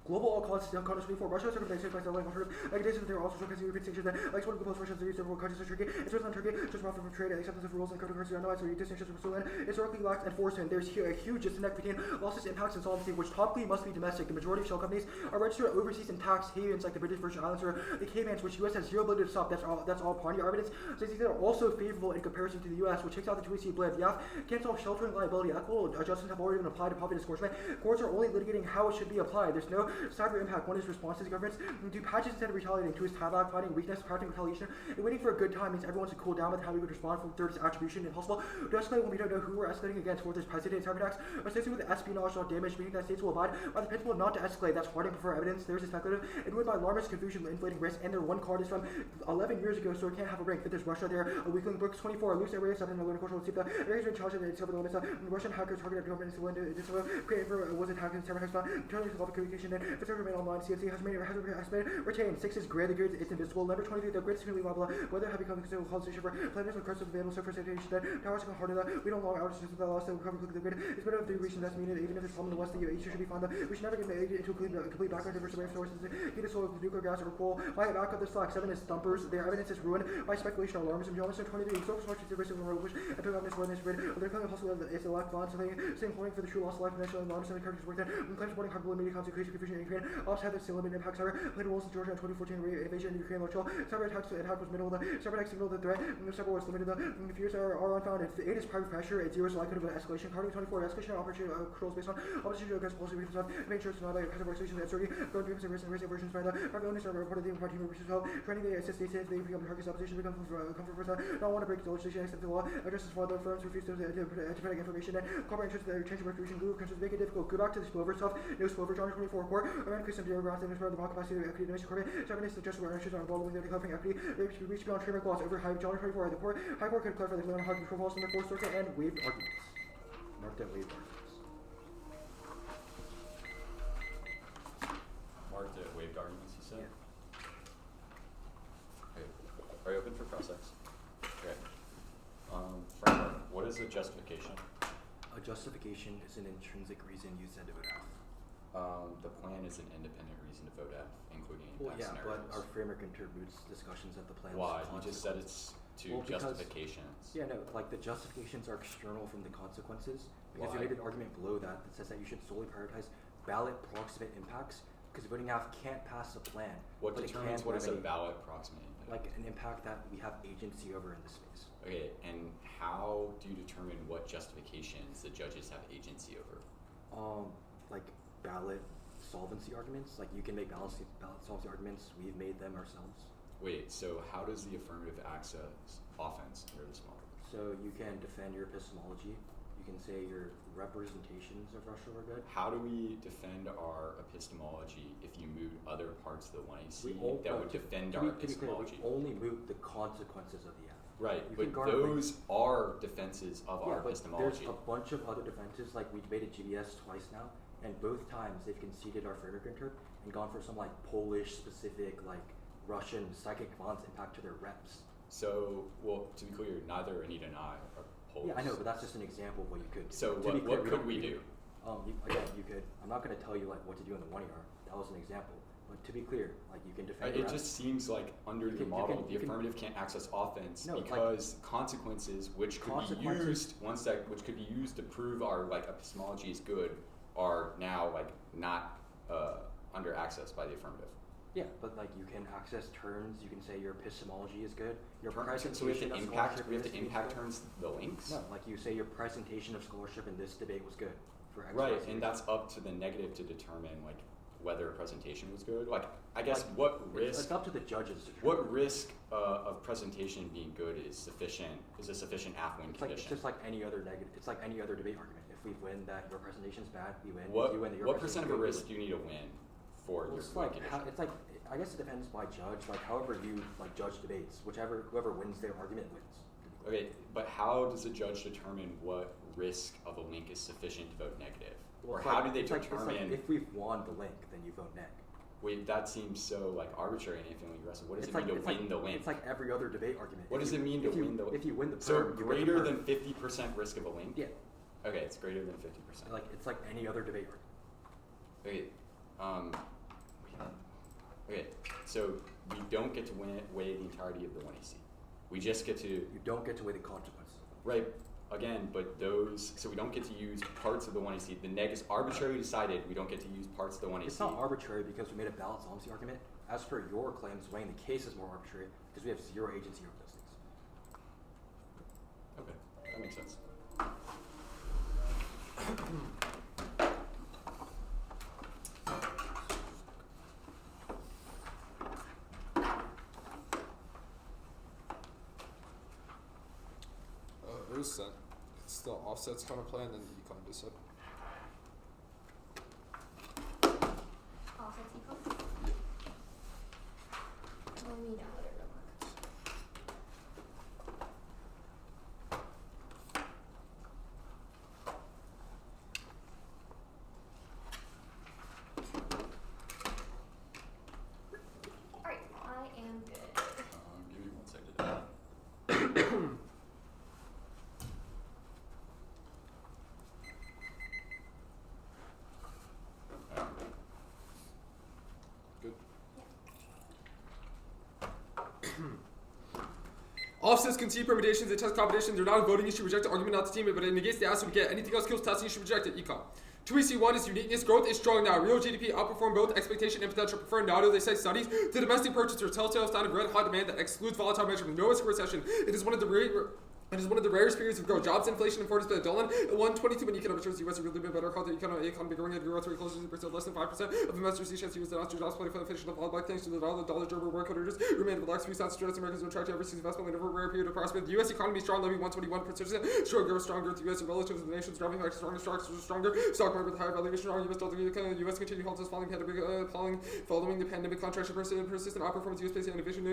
Global all causes counters before Russia circumvented by selling alternative like this, there are also showcasing European sanctions that like one global Russian series several countries of Turkey, it's on Turkey, just profit from trade and acceptance of rules and cryptocurrency are not so distinctions from Switzerland historically lacks enforcement. There's a huge disconnect between losses, impacts, and solvency, which topically must be domestic. The majority of shell companies are registered overseas in tax havens like the British Virgin Islands or the Caymans, which the US has zero ability to stop. That's all party evidence. So these are also favorable in comparison to the US, which takes out the 2AC blend. The AF can't solve sheltering liability. Equitable adjustments have already been applied to profit disgorgement. Courts are only litigating how it should be applied. There's no cyber impact. One is responses to governments. Do patches instead of retaliating. Two is tabak, finding weakness, crafting retaliation, and waiting for a good time means everyone should cool down with how we would respond. From third is attribution. Impossible to escalate when we don't know who we're escalating against. Fourth is president cyber attacks associated with espionage, not damage, meaning that states will abide by the principle not to escalate. That's hard and prefer evidence. There's a speculative and ruled by alarmist confusion, inflating risk, and their one card is from 11 years ago, so it can't have a rank. Fifth is Russia. There a weakling. Brooks 24. Loose area 7 and cultural sleep. The areas been charged and silver limits. Russian hackers targeted government created for was attacked in cyber attacks. Turning to public communication. And fifth remain online. CNC has been retained. Six is gray. The grid is invisible. Number 23. The grid is really blah blah. Whether have become considered causation for planets with curses available so for sanitation. Then towers can harder that we don't long outages with the loss that will cover the grid. It's better if the region that's needed, even if there's problem in the west. The east should be found. We should never get into a complete background diverse array of sources. Either soil with nuclear gas or coal. Why back up the slack? 7 is stumpers. Their evidence is ruined by speculation or alarmism. Johnson 23. So much to risk of revolution and pick up this word. They're claiming possible it's a lack of balance. Same holding for the true loss of life, financial alarmism and characters work there. Claims supporting hardball media consequences, confusion in Ukraine. Ops had the same limit impact cyber. Played roles in Georgia in 2014 invasion in Ukraine. Lateral cyber attack was middle. The cyber attack signaled the threat. The cyber was limited. The fears are unfounded. 8 is private pressure. 0 is likelihood of escalation. Carding 24. Escalation opportunity controls based on opposition against policy reasons of make sure it's not like passive workstation and absurdity. Going to and raising versions by the private owners are reported the team research help. Training the assist states they become targets opposition become comfort for don't want to break the legislation except the law. Addresses for the firms refuse to provide information and corporate interests that change retribution. Google concerns make it difficult. Go back to the spillover stuff. No spillover. John 24. 4, around increase in geographic and the market capacity of equity donation corporate. 7 is suggested where issues are involved with the covering equity. They should reach beyond trademark laws over High John 24 the court. High Court could clarify the clear on how control falls in the 4th circuit and waived arguments. Marked at waived arguments. Marked at waived arguments, you said? Yeah. Okay. Are you open for cross-ex? Okay. Framework, what is a justification? A justification is an intrinsic reason you said to vote F. The plan is an independent reason to vote F, including Well, impact yeah, scenarios. but our framework interludes discussions of the plan's Why? You just said consequences. it's to Well, because- justifications. Yeah, no, like the justifications are external from the consequences because Why? you made an argument below that says that you should solely prioritize ballot proximate impacts because voting F can't pass the plan. What but it determines can what have is a any- ballot proximate impact? Like an impact that we have agency over in the space. Okay, and how do you determine what justifications the judges have agency over? Like ballot solvency arguments. Like you can make ballot solvency arguments. We've made them ourselves. Wait, so how does the affirmative access offense under this model? So you can defend your epistemology. You can say your representations of Russia were good. How do we defend our epistemology if you moot other parts of the 1AC that would defend our to be clear, epistemology? we only moot the consequences of the F. Right, You but can garner, those are defenses of our but epistemology. there's a bunch of other defenses. Like we debated GBS twice now, and both times they've conceded our framework interp and gone for some like Polish specific like Russian psychic violence impact to their reps. So, well, to be clear, neither Anita and I are Poles. Yeah, I know, but that's just an example of what you could do. So To be clear, what could don't- we do? Again, you could. I'm not going to tell you like what to do in the 1ER. That was an example. But to be clear, like you can defend. your It reps. just seems like under You the can- you model, can- the you can- affirmative can't access offense No, like- because consequences, which could be Consequences- used which could be used to prove our like epistemology is good, are now like not under access by the affirmative. Yeah, but like you can access terms. You can say your epistemology is good. Your So we have presentation to of impact. scholarship We have in to this impact debate was turns the links. good. No, like you say your presentation of scholarship in this debate was good. For X, Right, Y, Z and reason. that's up to the negative to determine like whether a presentation was good. Like I guess Like, what It's risk up to the judges to determine. what risk of presentation being good is a sufficient AF-win It's like condition. it's just like any other negative. It's like any other debate argument. If we win that your presentation's bad, we win. What If you win that your what percent of a presentation's risk good, do you need to win for Well, your it's win like condition? it's like I guess it depends by judge. Like however you like judge debates, whoever wins their argument wins. Okay, but how does a judge determine what risk of a link is sufficient to vote negative? Well, Or it's how like- do they it's like- determine? It's like if we've won the link, then you vote neg. Wait, that seems so like arbitrary and infinitely aggressive. What does It's it mean like- to it's win like- the link? It's like every other debate argument. What If does you- it mean to if you- win the? If you win the So perm, you win the greater perm. than 50% risk of a link? Yeah, Okay, it's greater than 50%. like it's like any other debate argument. Okay, okay, so we don't get to weigh the entirety of the 1AC. We just get to, You don't get to weigh the consequences. right, again, but so we don't get to use parts of the 1AC. The neg is arbitrarily decided, we don't get to use parts of the 1AC. It's not arbitrary because we made a ballot solvency argument. As for your claims, weighing the case is more arbitrary because we have zero agency over those things. Okay, that makes sense. It was sent. It's the offsets counterplan and the econ dissip. Offsets econ. Let me download it real quick. Alright, I am good. Give me 1 second. Good. Yeah. Offsets concede permutations and test combinations are not a voting issue. Reject the argument not to team it, but it negates the answer we get. Anything else kills testing, you should reject it. Econ. 2EC1 is uniqueness. Growth is strong now. Real GDP outperformed both expectation and potential. Prefer not only cite studies. The domestic purchaser telltale sign of red hot demand that excludes volatile measure with no risk of recession. It is one of the It is one of the rarest periods of growth. Jobs, inflation, and Ford is Dolan. At 122 when economic trends, the U.S. are really been better. Called the economy growing at growth rate closer to 2%, less than 5% of investors see chance to use the Austrian jobs, plenty for inflation of all black thanks to the dollar German work orders remain relaxed. We sound stress Americans will try to overseas investment in a rare period of prosperity. The U.S. economy strong, levy 121%, stronger. The U.S. relative to the nation's driving back stronger. Stock market with higher valuation. Strong U.S. dollar. The U.S. continue halts following the pandemic contraction. Persistent outperformance. U.S. based innovation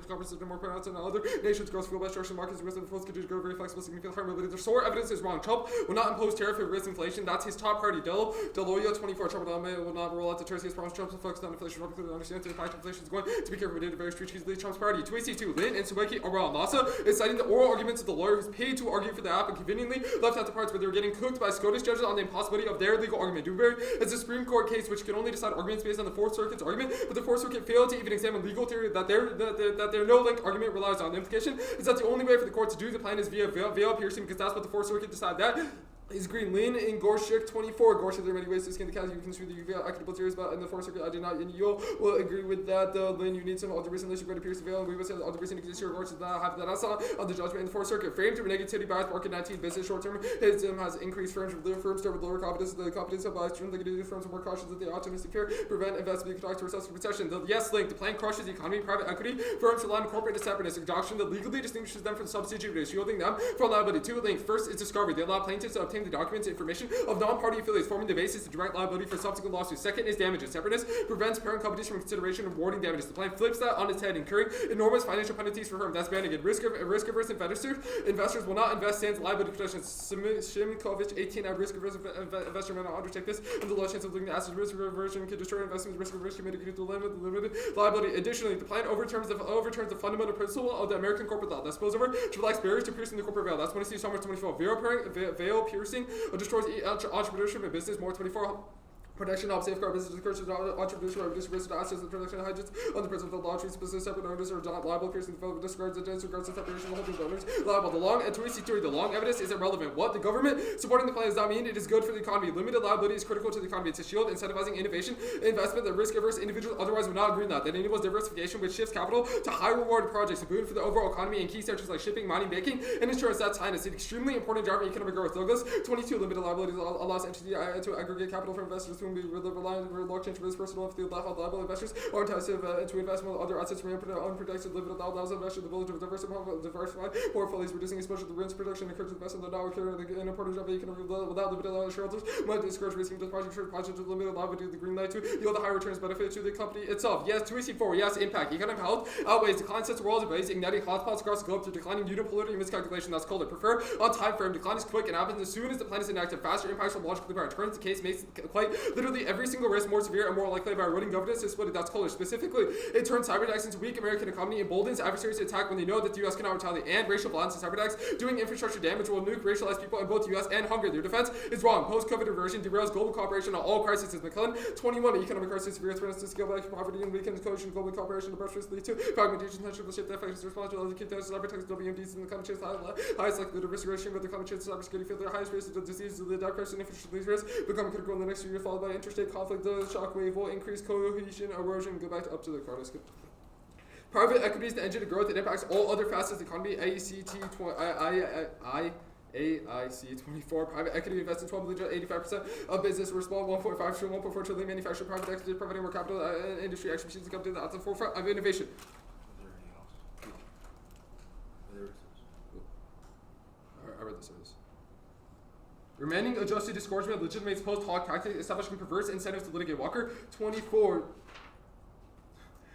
conference is more pronounced than other nations. Growth fueled by structural markets. U.S. and continue to grow very flexible. Significant harm mobility. Their sore evidence is wrong. Trump will not impose tariff or risk inflation. That's his top priority. Deloya 24. Trump will not roll out the tariffs. He has promised Trump to focus on inflation. Trump understands the fact inflation is going to be careful. Did a very strategically Trump's priority. 2AC2. Lin and Suweki around LASA is citing the oral arguments of the lawyer who's paid to argue for the app and conveniently left out the parts where they were getting cooked by Scottish judges on the impossibility of their legal argument. Dewberry is a Supreme Court case which can only decide arguments based on the Fourth Circuit's argument, but the Fourth Circuit failed to even examine legal theory that their no-link argument relies on. The implication is that the only way for the court to do the plan is via veil piercing, because that's what the Fourth Circuit decided. That is green. Lin in Gorsuch 24. Gorsuch, there are many ways to skin the cat. You can see the equitable theories, but in the Fourth Circuit, I do not. And you will agree with that. Lin, you need some other reason unless you're going to pierce the veil, and we will say the other reason exists here. Gorsuch does not have that. I saw on the judgment in the Fourth Circuit. Framed through negativity bias, market 19 business short term. His has increased firms start with lower confidence. The competence of bias, negative firms are more cautious that they optimistic fear, prevent investment, conduct to recessive recession. The yes link. The plan crushes the economy. Private equity firms rely on corporate separateness. A doctrine that legally distinguishes them from subsidiaries, shielding them from liability. Two link. First is discovery. They allow plaintiffs to obtain the documents, information of non-party affiliates, forming the basis of direct liability for subsequent lawsuits. Second is damages. Separateness prevents parent companies from consideration of awarding damages. The plan flips that on its head, incurring enormous financial penalties for firms. That's banning it. Risk-averse investors will not invest sans liability protection. Shimkovich 18. A risk-averse investor may not undertake this, and the low chance of losing the assets. Risk aversion can destroy investments. Risk-averse can mitigate the limited liability. Additionally, the plan overturns the fundamental principle of the American corporate law that spills over to relax barriers to piercing the corporate veil. That's 26 Summers 24. Veil piercing destroys entrepreneurship and business. More 24. Protection of safeguard business discourses entrepreneurship reduce risk to assets and protection of hygiene on the principle of the law treats business separate owners are not liable piercing the discards and disregards the separation of holding owners liable. The long and theory, the long evidence is irrelevant. What the government supporting the plan does not mean it is good for the economy. Limited liability is critical to the economy. It's a shield incentivizing innovation, investment that risk-averse individuals otherwise would not agree on that. That enables diversification, which shifts capital to high-reward projects, a boon for the overall economy in key sectors like shipping, mining, banking, and insurance. That's high. It's an extremely important driver in economic growth. Douglas 22. Limited liability allows entity to aggregate capital for investors whom we rely blockchain for this personal field liable investors are entitled to investment other assets remain unprotected. Limited allows investors the ability to diversify portfolios, reducing exposure to risk production, encourage investment that now occur in a part of economic without limited allowance shareholders might discourage risking the project with limited liability. The green light to yield the high returns benefit to the company itself. Yes, 2AC4. Yes, impact. Economic health outweighs decline sets worlds of base, igniting hotspots across the globe through declining unit polarity and miscalculation. That's called it. Prefer on time frame. Decline is quick and happens as soon as the plan is enacted. Faster impacts from logically apparent. Turns the case makes quite literally every single risk more severe and more likely by eroding governance is split. That's color. Specifically, it turns cyber attacks into weak American economy, emboldens adversaries to attack when they know that the U.S. cannot retaliate, and racial violence and cyber attacks doing infrastructure damage will nuke racialized people in both U.S. and Hungary. Their defense is wrong. Post-COVID reversion derails global cooperation on all crises. McClellan 21. Economic crisis, severe threats to scale back poverty and weakens coalition global cooperation. The pressures lead to fragmentation, tension will shape the effects response to other key cyber attacks. WMDs in the climate change highest likelihood of risk regime with the climate change cybersecurity field. The highest risk of disease, the dark crisis, and infrastructure risk become critical in the next year, followed by interstate conflict. The shock wave will increase cohesion, erosion. Go back up to the card. Private equity is the engine of growth. It impacts all other facets of the economy. AIC 24. Private equity invests in 12 billion, 85% of business. We're small, 1.5 trillion, 1.4 trillion manufacturing. Private equity providing more capital industry expertise to come to the forefront of innovation. I read this. Remaining adjusted disgorgement legitimates post-hoc tactics, establishing perverse incentives to litigate. Walker 24.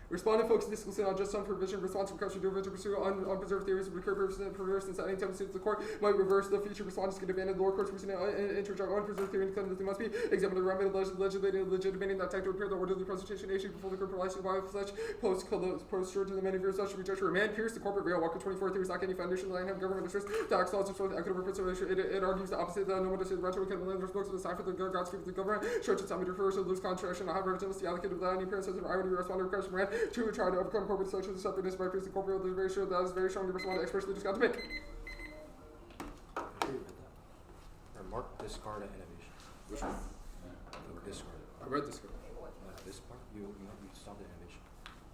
Respondent focused exclusively on just on provision, response requests to pursue unpreserved theories of perverse and setting tendencies to the court might reverse the future respondents can abandon lower courts recent interject unpreserved theory and claim that they must be examined the remedy legitimating that tactic to repair the orderly presentation issue before the court provides by such post-sure to the many views such reject remand pierce the corporate veil. Walker 24 theories lack any foundation line have government interest tax laws and equitable preservation. It argues the opposite that no one does retro can lenders books of the sign for the God's people the government church its time to refer to lose contraction and have relativity allocated without any appearance of irony respondent request from rand to try to overcome corporate social separateness by piercing corporate is very sure that is very strong to respond to expressly just got to make. I agree with that. Or mark discard and innovation. Which one? No, discard. I read discard. This part? You stopped at innovation.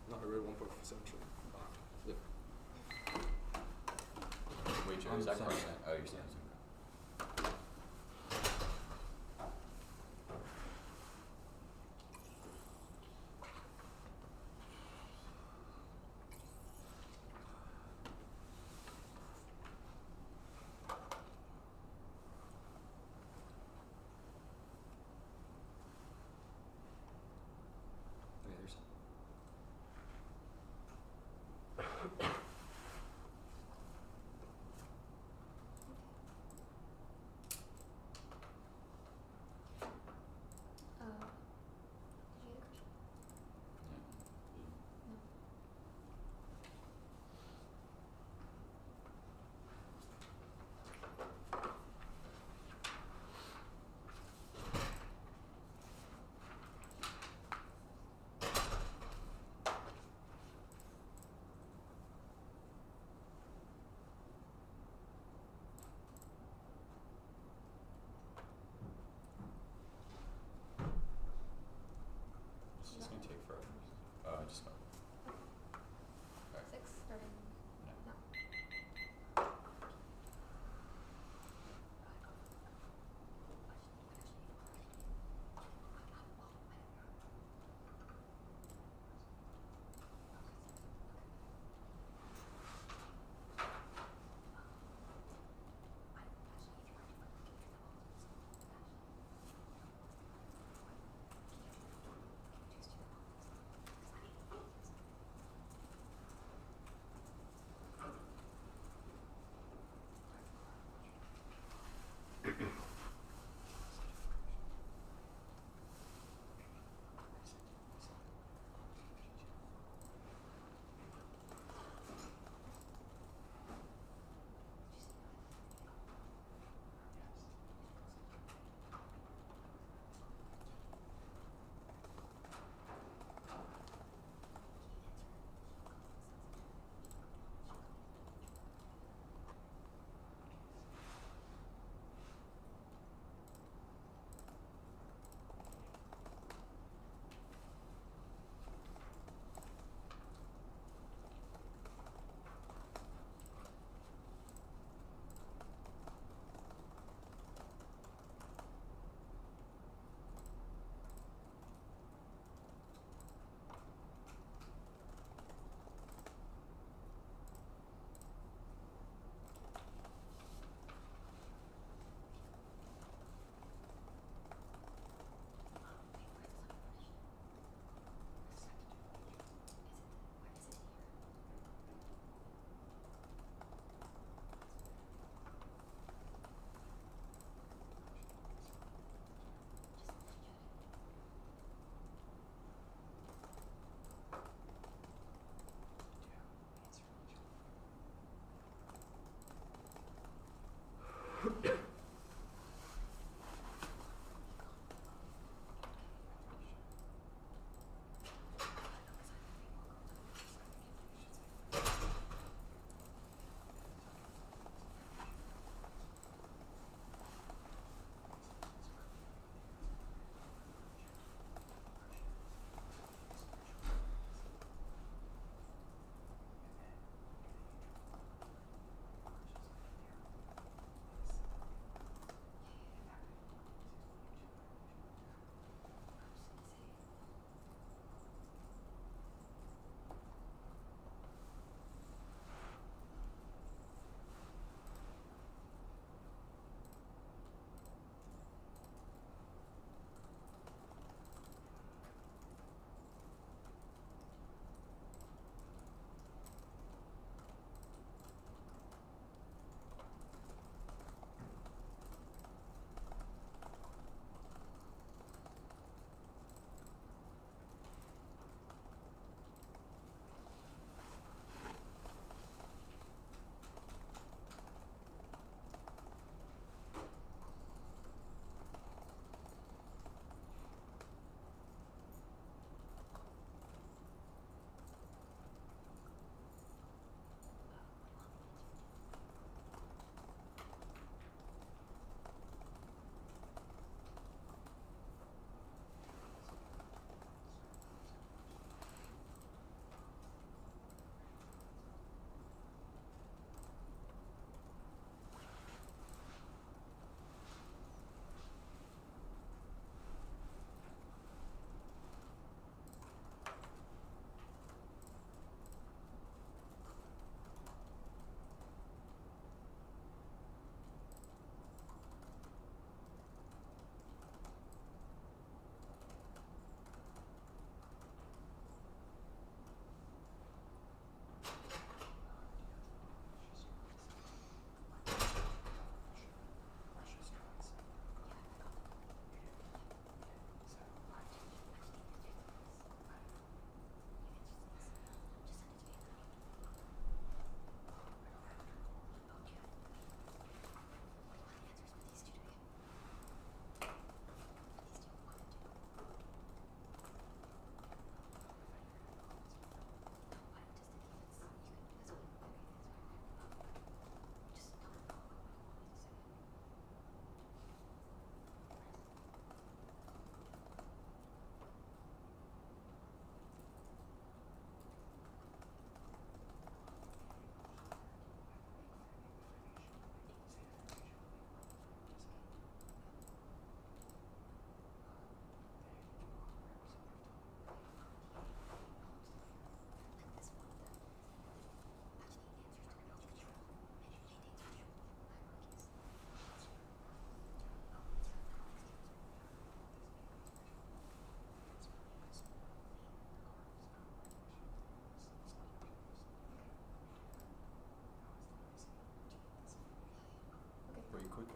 No, I read 1.7 trillion. Yeah. Wage Is that saying correct? that. Oh, you're saying so. Okay, there's.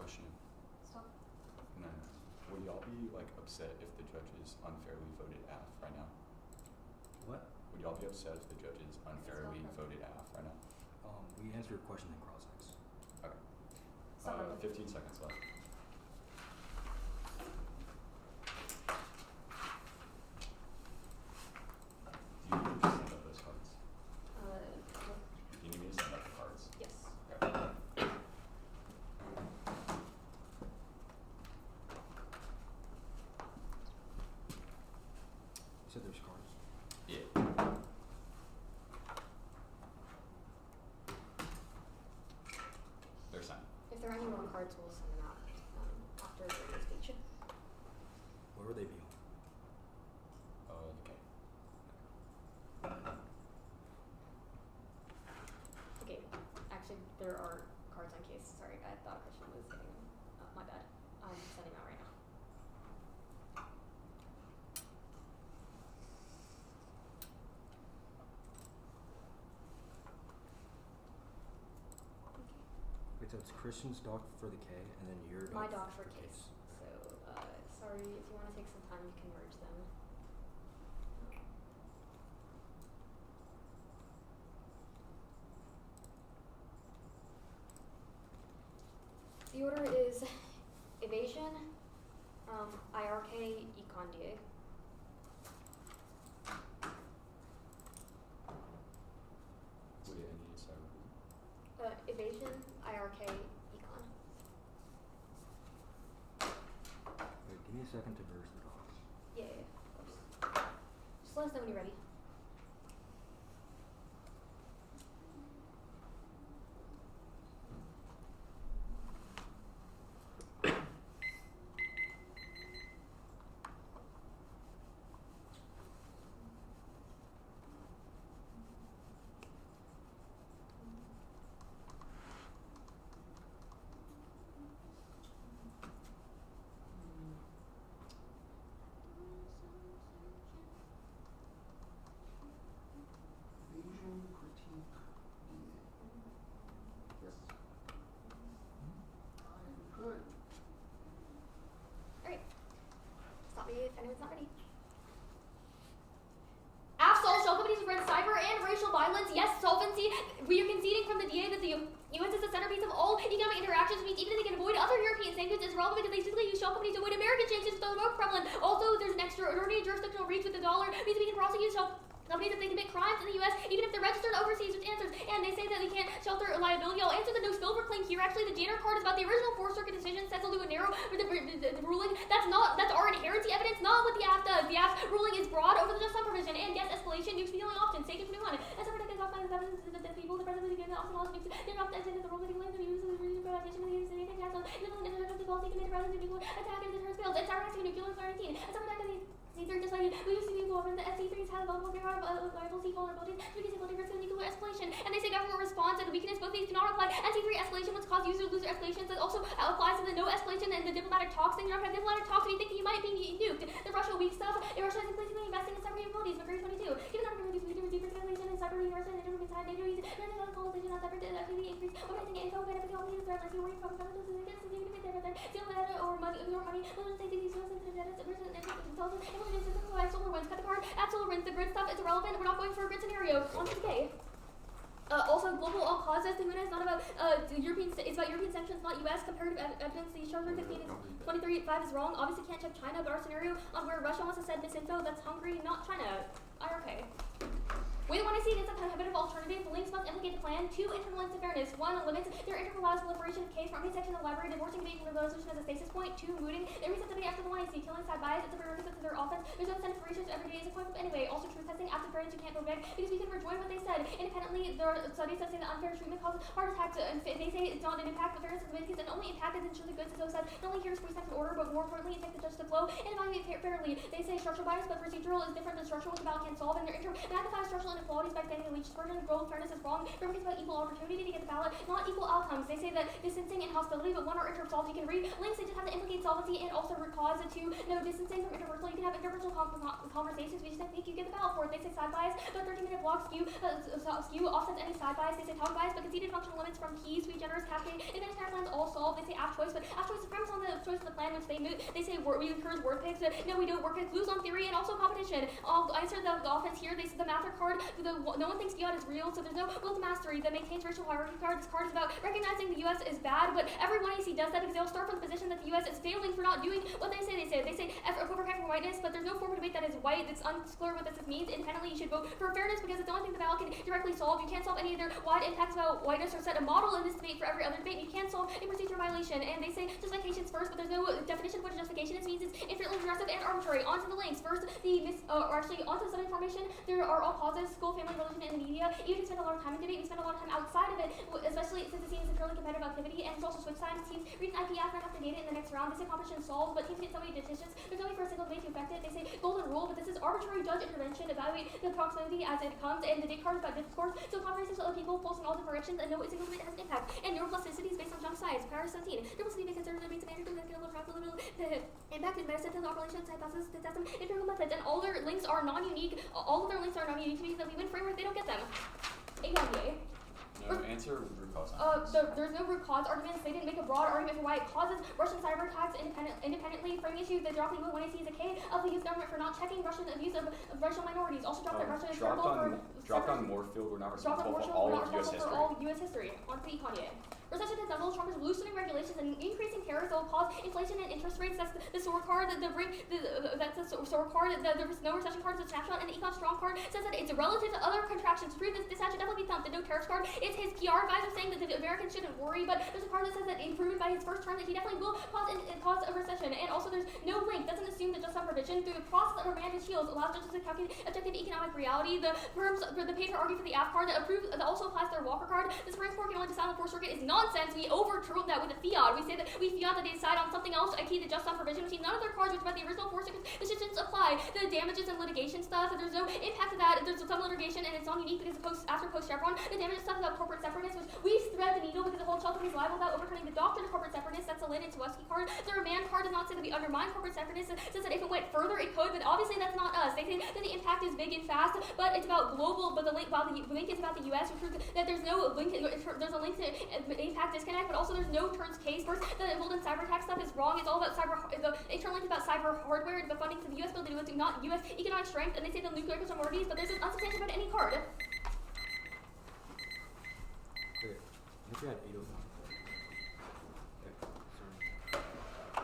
Question. Stop. No. Would y'all be like upset if the judges unfairly voted AF right now? What? Would y'all be upset if the judges unfairly not voted AF right now? We answered your question in cross-ex. Okay. Stop. 15 seconds left. Do you need me to send up those cards? Do you need me to send up the cards? Yes. Okay. You said there's cards. Yeah. They're signed. If there are any more cards, we'll send them out after the speech. Where would they be on? Okay. Okay, actually, there are cards on case. Sorry, I thought Christian was getting them. My bad. I'm sending out right now. Wait, so it's Christian's doc for the K, and then your doc My doc for case. So, sorry, if you want to take some time, you can merge them. The order is evasion, IRK, econ DA. Wait, I need to start with Evasion, IRK, econ. Wait, give me a second to verse the docs. Yeah, of course. Just let us know when you're ready. Asian critique. Yes. I'm good. Alright. Stop me if anyone's not ready. AFSOL, shell companies run cyber and racial violence. Yes, solvency. We are conceding from the DA that the U.S. is the centerpiece of all economic interactions, which means even if they can avoid other European sanctions, it's relevant because they typically use shell companies to avoid American sanctions, though they're more prevalent. Also, there's an extraordinary jurisdictional reach with the dollar, means we can prosecute shell companies if they commit crimes in the U.S., even if they're registered overseas, which answers. And they say that we can't shelter liability. I'll answer the no spillover claim here. Actually, the Janner card is about the original Fourth Circuit decision, says they'll do a narrow the ruling. That's our inherency evidence, not what the AF does. The AF ruling is broad over the just some provision, and yes, escalation, nukes feeling often, stake in 21. And some protected off by the evidence that the people, the president, the often laws, nukes, they're not the role that he claims to use of the reason for adaptation of the anything has on international policy committed rather than nuclear attack and deterrence fails. It's our acting nuclear 19. And some protected C3 just like we used to be over the SC3s have vulnerable variable C vulnerabilities to disable difference in nuclear escalation. And they say government response and weakness both these do not apply. And C3 escalation which cause user loser escalations that also applies to the no escalation and the diplomatic talks thing. You don't have diplomatic talks if you think you might be nuked. The Russia weak stuff, Russia is implicitly investing in cyber capabilities. Mercury 22. Given that we're doing deeper escalation and cyber reverse and intermittent side data using international coalition on separate activity increase organizing info benefit companies threat unless you're worried about government against the significant there steal data or money your money will say these sources and data intelligence intelligence solar winds cut the card at solar winds the grid stuff is irrelevant we're not going for a grid scenario on to the K. Also, global all causes. The Humana is not about European. It's about European sanctions, not U.S. Comparative evidence. The Shelter 15 is 23.5 is wrong. Obviously, can't check China, but our scenario on where Russia wants to send misinfo. That's Hungary, not China. IRK. We want to see against a prohibitive alternative. The links must implicate the plan. 2, internal links of fairness. 1, limits their interpolaris proliferation of K from any section of the library. Divorcing can be resolution as a stasis point. 2, mooting their receptivity after the 1 AC. Killing side bias. It's a prerequisite to their offense. There's no incentive for research every day is a point. Anyway, also truth testing. After fairness, you can't go back because we can rejoin what they said. Independently, there are studies that say that unfair treatment causes heart attacks. And they say it's not an impact, but fairness is because the only impact is ensure the goods, as said. Not only here is free section order, but more importantly, it takes the justice flow and evaluate fairly. They say structural bias, but procedural is different than structural, which the ballot can't solve. And their magnifies structural inequalities by expanding the leech dispersion. Global fairness is wrong. Remember, it's about equal opportunity to get the ballot, not equal outcomes. They say that distancing and hostility, but one are intersolved. You can read links. They just have to implicate solvency and also root cause to no distancing from interpersonal. You can have interpersonal conversations. We just think you get the ballot for it. They say side bias, but 30-minute block skew offsets any side bias. They say toggle bias, but conceded functional limits from keys, sui generis, cascade, and then plans all solved. They say app choice, but app choice is premised on the choice of the plan, which they move. They say we encourage word picks. No, we don't. Word picks lose on theory and also competition. I'll answer the offense here. They say the master card. No one thinks God is real, so there's no will to mastery that maintains racial hierarchy card. This card is about recognizing the U.S. is bad, but everyone you see does that because they'll start from the position that the U.S. is failing for not doing what they say. They say overcorrect for whiteness, but there's no form of debate that is white. It's unclear what this means. Independently, you should vote for fairness because it's the only thing the ballot can directly solve. You can't solve any other wide impacts about whiteness or set a model in this debate for every other debate. You can't solve a procedure violation. And they say justifications first, but there's no definition of what a justification is. Means it's infinitely regressive and arbitrary. Onto the links. First, onto the information. There are all causes, school, family, religion, and the media. Even if we spend a lot of time in debate, we spend a lot of time outside of it, especially since it seems a purely competitive activity. And it's also switch times. Teams read an IP after and have to data in the next round. They say competition solved, but teams get so many decisions. There's no way for a single debate to affect it. They say golden rule, but this is arbitrary judge intervention. Evaluate the proximity as it comes, and the date card is about discourse. So conversations with other people pulse in all different directions, and no single debate has an impact. And neuroplasticity is based on jump size. Paris 17. Neuroplasticity may consider the debates of manager the impact in medicine, the correlation, hypothesis, the test, empirical methods, and all their links are non-unique. All of their links are non-unique to me that we win framework, they don't get them. No, answer root cause. There's no root cause arguments. They didn't make a broad argument for why it causes Russian cyber attacks independently. Framing issue, the dropping of 180 is a K of the U.S. government for not checking Russian abuse of racial minorities. Also dropped that Russia is dropped on Moorfield. We're not responsible for all of U.S. history. All U.S. history. On to the Kanye. Recession has doubled. Trump is loosening regulations and increasing tariffs that will cause inflation and interest rates. That's the SOAR card. That's the SOAR card. The no recession card is a snapshot, and the Econ Strong card says that it's relative to other contractions. To prove this should definitely be thumped. The no tariffs card is his PR advisor saying that the Americans shouldn't worry, but there's a card that says that improved by his first term that he definitely will cause a recession. And also there's no link. Doesn't assume that just some provision through the process of remand his shields allows judges to calculate objective economic reality. The firms the paper argue for the app card that also applies to their Walker card. The Supreme Court can only decide on the Fourth Circuit is nonsense. We overruled that with a fiat. We say that we fiat that they decide on something else, i.e. the just some provision, which means none of their cards which about the original Fourth Circuit decisions apply. The damages and litigation stuff, there's no impact of that. There's some litigation and it's non-unique because after post-Chevron, the damages stuff about corporate separateness, which we thread the needle because the whole Chelsea is liable without overturning the doctrine of corporate separateness. That's a Lynn and Swarovski card. The remand card does not say that we undermine corporate separateness. It says that if it went further, it could, but obviously that's not us. They say that the impact is big and fast, but it's about global, but the link is about the U.S., which proves that there's no link, there's a link to impact disconnect, but also there's no turns case. First, the golden cyber attack stuff is wrong. It's all about the internal link about cyber hardware, the funding to the U.S. bill to do it, not U.S. economic strength, and they say the nuclear minorities, but there's unsubstantiated about any card. Okay, I think we had 809. Okay, sorry.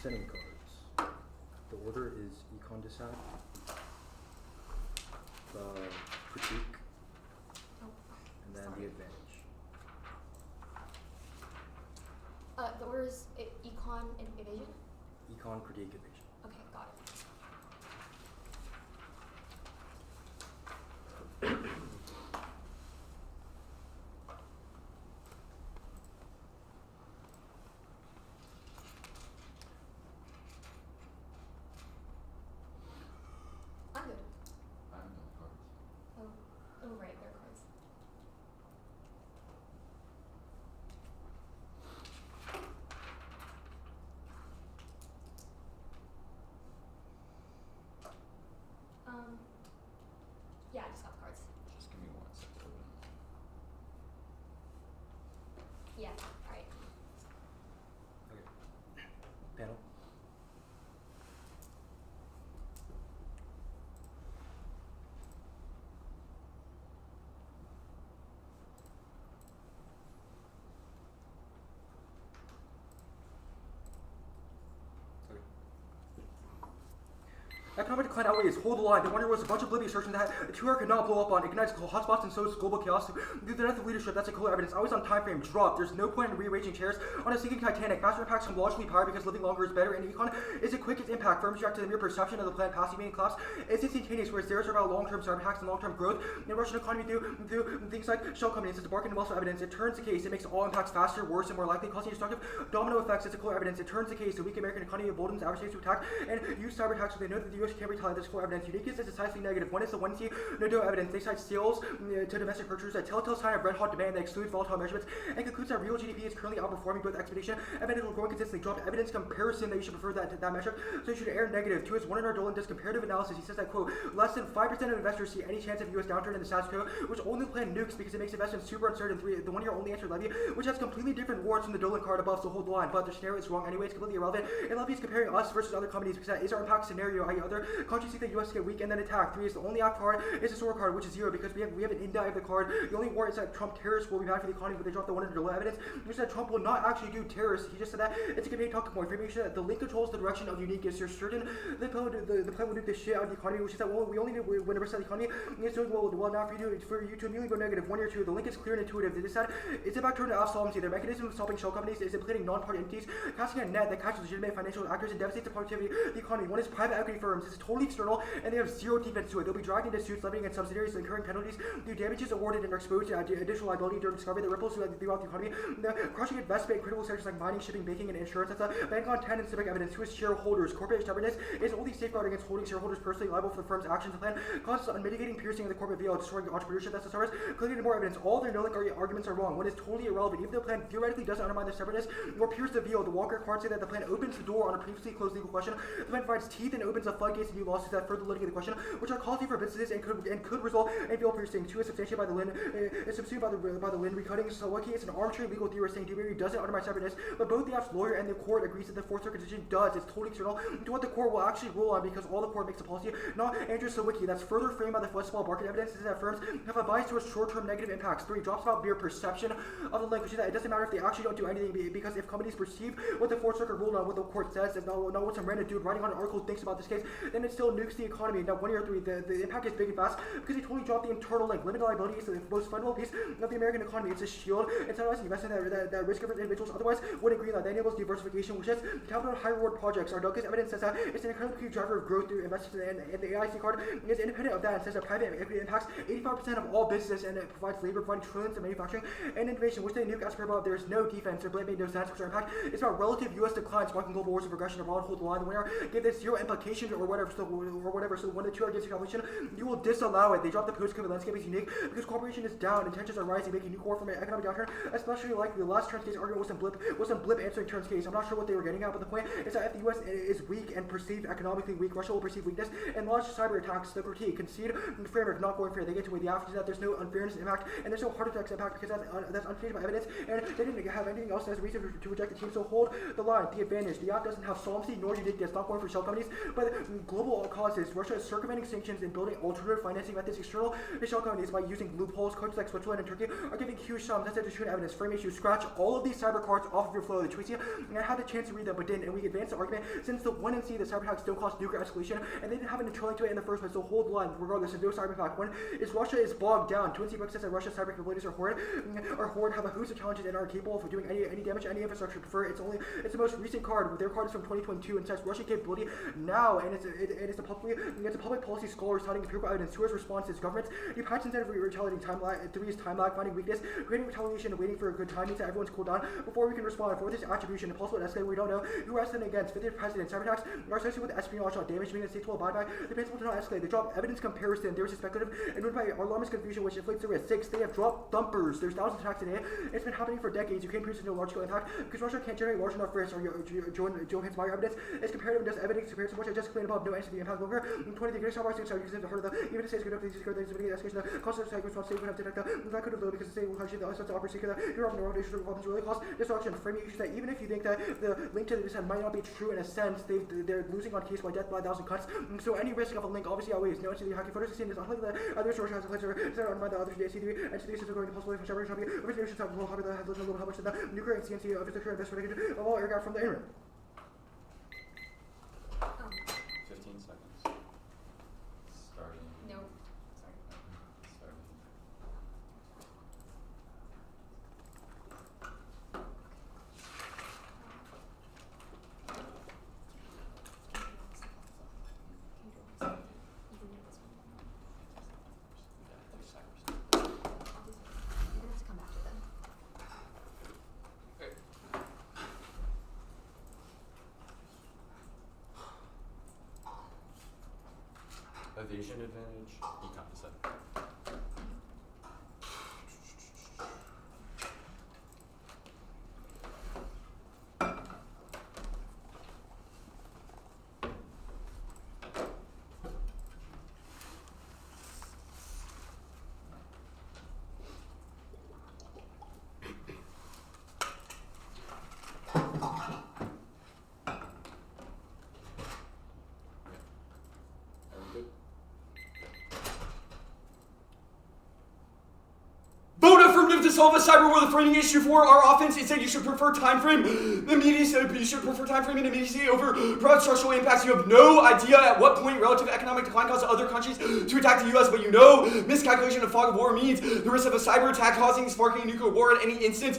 Sending cards. The order is Econ Dissat, the Critique, Oh, and then sorry. the Advantage. The order is econ and evasion? Econ, Critique, Evasion. Okay, got it. I'm good. I have no cards. Oh, right, there are cards. Yeah, I just got the cards. Just give me 1 second. Yeah, alright. Okay. Panel. Economic decline outweighs hold the line. The wonder was a bunch of oblivious assertions that the 2R could not blow up on, ignites hotspots and sows global chaos. Due to the death of leadership, that's a clear evidence. Always on time frame, drop. There's no point in rearranging chairs on a sinking Titanic. Faster impacts come logically power because living longer is better, and econ is the quickest impact. Firms react to the mere perception of the planet passing being collapse. It's instantaneous, whereas theirs are about long-term cyber hacks and long-term growth. In the Russian economy, through things like shell companies, it's bargain and wealth evidence. It turns the case. It makes all impacts faster, worse, and more likely, causing destructive domino effects. It's a clear evidence. It turns the case. The weak American economy emboldens adversaries to attack and use cyber attacks so they know that the U.S. can't retaliate. This clear evidence. Uniqueness is decisively negative. One is the 1C no evidence. They cite sales to domestic purchasers, a telltale sign of red hot demand that excludes volatile measurements, and concludes that real GDP is currently outperforming both expectation and medical growing consistently. Dropped evidence comparison that you should prefer that metric, so you should err negative. To his Warner Dolan does comparative analysis. He says that, quote, less than 5% of investors see any chance of U.S. downturn in the status quo, which only plan nukes because it makes investments super uncertain. 3, the 1-year only answer levy, which has completely different warrants from the Dolan card above, so hold the line. But the scenario is wrong anyway. It's completely irrelevant. And levy is comparing us versus other companies because that is our impact scenario, i.e. other countries see the U.S. get weak and then attack. 3 is the only act card is a sword card, which is 0 because we have an indie of the card. The only warrant is that Trump terrorists will be bad for the economy, but they dropped the $100 evidence, which said Trump will not actually do terrorists. He just said that it's a campaign talking point. Information that the link controls the direction of uniqueness. You're certain the plan will nuke the shit out of the economy, which is that we only need to win a percent of the economy. It's doing well now for you to immediately go negative 1 or 2. The link is clear and intuitive. They said it's about turning off solvency. Their mechanism of stopping shell companies is implementing non-party entities, casting a net that catches legitimate financial actors and devastates the productivity of the economy. One is private equity firms. It's totally external and they have zero defense to it. They'll be dragged into suits, levying against subsidiaries, incurring penalties due damages awarded and are exposed to additional liability during discovery that ripples throughout the economy. The crushing investment in critical sectors like mining, shipping, banking, and insurance. That's a bank on 10 and civic evidence. Who is shareholders? Corporate stubbornness is only safeguard against holding shareholders personally liable for the firm's actions. The plan causes unmitigating piercing of the corporate veil, destroying entrepreneurship. That's the service. Clearly, more evidence. All their no-link arguments are wrong. One is totally irrelevant. Even though the plan theoretically doesn't undermine their separateness or pierce the veil, the Walker cards say that the plan opens the door on a previously closed legal question. The plan provides teeth and opens the floodgates to new lawsuits that further litigate the question, which are costly for businesses and could result in veil piercing. 2 is substantiated by the Lynn, is subsumed by the Lynn recutting. So Lucky is an armchair legal theorist saying Dewberry doesn't undermine separateness, but both the app's lawyer and the court agrees that the Fourth Circuit decision does. It's totally external to what the court will actually rule on because all the court makes a policy, not Andrew Sawicki. That's further framed by the flexible market evidence is that firms have a bias towards short-term negative impacts. 3 drops about mere perception of the link, which is that it doesn't matter if they actually don't do anything because if companies perceive what the Fourth Circuit ruled on, what the court says, and not what some random dude writing on an article thinks about this case, then it still nukes the economy. Now 1 year 3, the impact is big and fast because they totally dropped the internal link. Limited liability is the most fundamental piece of the American economy. It's a shield. It's not investment that risk averse individuals otherwise wouldn't agree on. That enables diversification, which has capital and high reward projects. Our Douglas evidence says that it's an incredibly key driver of growth through investments, and the AIC card is independent of that and says that private equity impacts 85% of all businesses and it provides labor, providing trillions of manufacturing and innovation, which they nuke as per above. There's no defense. Their blame made no sense because our impact is about relative U.S. decline, sparking global wars of regression abroad. Hold the line. The winner gave this 0 implication or whatever. So when the 2 are against your calculation, you will disallow it. They drop the post-COVID landscape is unique because corporation is down and tensions are rising, making new core from an economic downturn, especially like the last turns case argument was some blip answering turns case. I'm not sure what they were getting at, but the point is that if the U.S. is weak and perceived economically weak, Russia will perceive weakness and launch cyber attacks. The critique concede the framework not going fair. They get to weigh the after that there's no unfairness impact and there's no heart attacks impact because that's unchanged by evidence and they didn't have anything else as a reason to reject the team. So hold the line. The advantage. The app doesn't have solvency nor uniqueness. Not going for shell companies, but global causes, Russia is circumventing sanctions and building alternative financing methods. External national companies, by using loopholes, countries like Switzerland and Turkey are giving huge sums. That's to shoot evidence. Frame issue. Scratch all of these cyber cards off of your flow. The Tracy and I had the chance to read them, but didn't. And we advanced the argument since the 1 and C, the cyber attacks don't cause nuclear escalation, and they didn't have an trailing to it in the first place. So hold the line, regardless of no cyber attack. One is Russia is bogged down. 2 and C book says that Russia's cyber capabilities are horrid, have a host of challenges and are capable of doing any damage to any infrastructure. It's the most recent card. Their card is from 2022 and says Russian capability now, and it's a public policy scholar citing empirical evidence. 2 is responses. Governments do patent-sensitive retaliating time lag. 3 is time lag, finding weakness, creating retaliation, and waiting for a good time means that everyone's cooled down before we can respond. 4th is attribution, impossible to escalate. We don't know who arrested and against. 5th is president. Cyber attacks are associated with espionage, not damage, meaning the states will abide by the principle to not escalate. They drop evidence comparison. There is a speculative and run by alarmist confusion, which inflates the risk. 6, they have dropped thumpers. There's thousands of attacks a day. It's been happening for decades. Ukraine produces no large-scale impact because Russia can't generate large enough risks. Or Joe Hansmeyer evidence is comparative and does evidence compared to what I just explained above. No answer to the impact longer. 20, the greatest power states are using the heart of the even to say it's good enough. These good things to mitigate escalation. The cost of the response state would have to detect that could have low because the state will actually the assets operate secure. You're often the wrong issues of weapons really cause destruction. Framing issues that even if you think that the link to the dissent might not be true in a sense, they're losing on case by death by 1,000 cuts. So any risk of a link obviously outweighs no answer to the hacking photos seen is unlikely that other source has a pleasure to undermine the other C3 and C3 systems are going to possibly for several shopping. Originations have a little harbor that has little how much the nuclear and CNC of infrastructure investigation of all air gap from the internet. 15 seconds. Starting. No. Starting. Evasion advantage, econ is that. To solve a cyber war, the framing issue for our offense is that you should prefer time frame immediacy. You should prefer time frame and immediacy over broad structural impacts. You have no idea at what point relative economic decline causes other countries to attack the U.S., but you know miscalculation of fog of war means the risk of a cyber attack causing sparking a nuclear war at any instance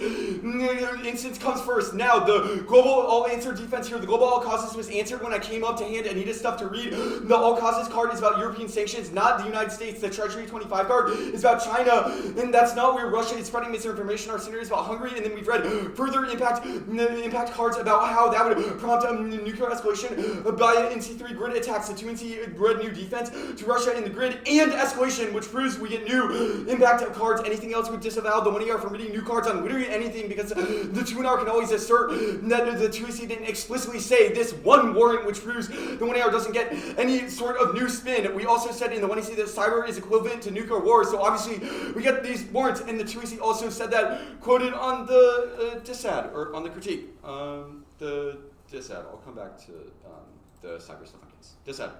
comes first. Now, the global all-answer defense here, the global all causes was answered when I came up to hand Anita's stuff to read. The all causes card is about European sanctions, not the United States. The Treasury 25 card is about China, and that's not where Russia is spreading misinformation. Our scenario is about Hungary, and then we've read further impact cards about how that would prompt nuclear escalation by NC3 grid attacks, the 2 NC grid new defense to Russia in the grid, and escalation, which proves we get new impact cards. Anything else would disavow the 1AR from reading new cards on literally anything, because the 2NR can always assert that the 2AC didn't explicitly say this one warrant, which proves the 1AR doesn't get any sort of new spin. We also said in the 1AC that cyber is equivalent to nuclear war, so obviously we get these warrants, and the 2AC also said that, quoted on the dissad, or on the critique. The dissad, I'll come back to the cyber stuff on case. Dissad.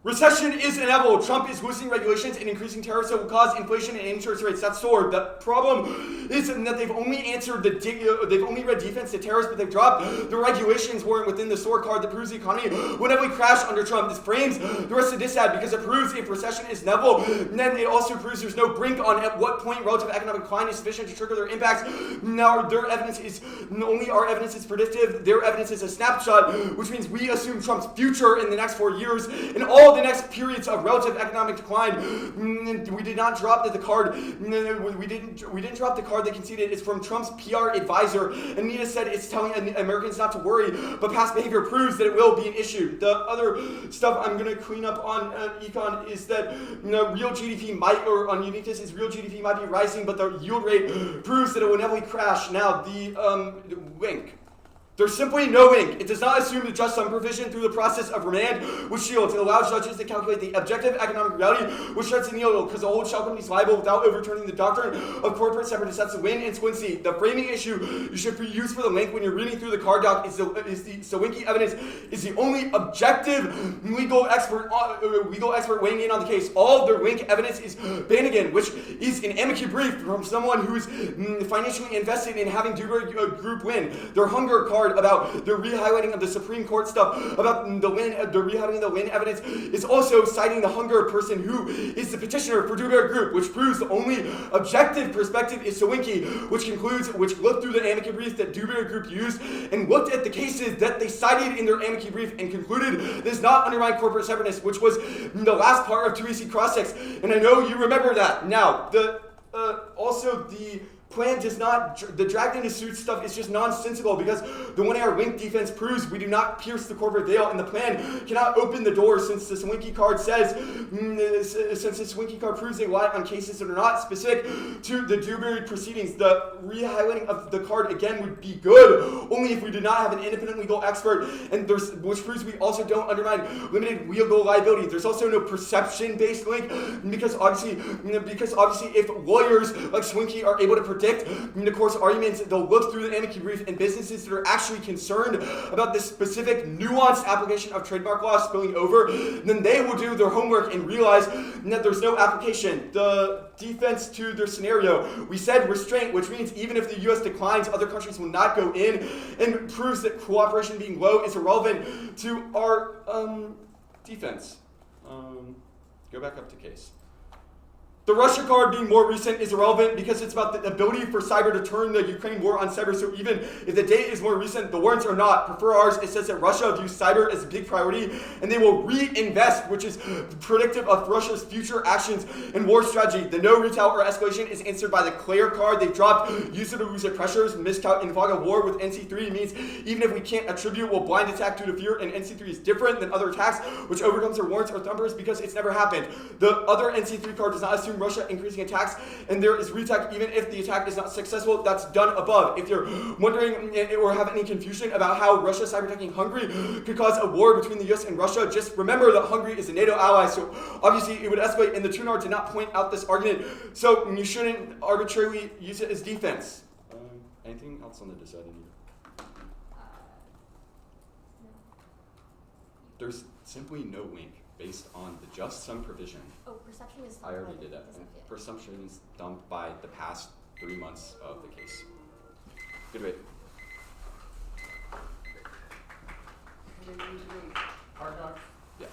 Recession is inevitable. Trump is loosening regulations and increasing tariffs that will cause inflation and interest rates. That's sword. The problem is that they've only answered they've only read defense to tariffs, but they've dropped the regulations warrant within the sword card that proves the economy will inevitably crash under Trump. This frames the rest of this ad because it proves if recession is inevitable, and then it also proves there's no brink on at what point relative economic decline is sufficient to trigger their impacts. Now their evidence is only our evidence is predictive. Their evidence is a snapshot, which means we assume Trump's future in the next 4 years and all the next periods of relative economic decline. We did not drop the card. We didn't drop the card that conceded. It's from Trump's PR advisor. Anita said it's telling Americans not to worry, but past behavior proves that it will be an issue. The other stuff I'm going to clean up on econ is that real GDP might, or on uniqueness, is real GDP might be rising, but the yield rate proves that it will inevitably crash. Now the wink. There's simply no wink. It does not assume the just sum provision through the process of remand, which shields. It allows judges to calculate the objective economic reality, which starts in the because the whole shell company is liable without overturning the doctrine of corporate separateness. That's the win and Squincy. The framing issue you should use for the link when you're reading through the card doc is the Sawinki evidence is the only objective legal expert weighing in on the case. All of their link evidence is Bannigan, which is an amici brief from someone who's financially invested in having Dewberry Group win. Their hunger card about the re-highlighting of the Supreme Court stuff about the re-highlighting the Lynn evidence is also citing the hunger person who is the petitioner for Dewberry Group, which proves the only objective perspective is Sawinki, which looked through the amici brief that Dewberry Group used and looked at the cases that they cited in their amici brief and concluded does not undermine corporate separateness, which was the last part of 2EC cross-sex. And I know you remember that. Now, also the plan does not, the dragged into suit stuff is just nonsensical because the 1 AR link defense proves we do not pierce the corporate veil and the plan cannot open the door since the Sawinki card says, since the Sawinki card proves they rely on cases that are not specific to the Dewberry proceedings. The re-highlighting of the card again would be good only if we did not have an independent legal expert, and which proves we also don't undermine limited legal liability. There's also no perception-based link because obviously if lawyers like Sawinki are able to predict the court's arguments, they'll look through the amici brief, and businesses that are actually concerned about this specific nuanced application of trademark law spilling over, then they will do their homework and realize that there's no application. The defense to their scenario, we said restraint, which means even if the U.S. declines, other countries will not go in, and proves that cooperation being low is irrelevant to our defense. Go back up to case. The Russia card being more recent is irrelevant because it's about the ability for cyber to turn the Ukraine war on cyber. So even if the date is more recent, the warrants are not. Prefer ours, it says that Russia views cyber as a big priority and they will reinvest, which is predictive of Russia's future actions and war strategy. The no retail or escalation is answered by the Claire card. They dropped use it or lose it pressures. Miscount in Vaga war with NC3 means even if we can't attribute, we'll blind attack due to fear, and NC3 is different than other attacks, which overcomes their warrants or thumpers because it's never happened. The other NC3 card does not assume Russia increasing attacks, and there is retake even if the attack is not successful. That's done above. If you're wondering or have any confusion about how Russia cyber-attacking Hungary could cause a war between the US and Russia, just remember that Hungary is a NATO ally, so obviously it would escalate, and the Tunar did not point out this argument, so you shouldn't arbitrarily use it as defense. Anything else on the deciding here? No. There's simply no link based on the just sum provision. Oh, perception is. I already did that. And presumption is dumped by the past 3 months of the case. Good wait. Hard docs. Yeah.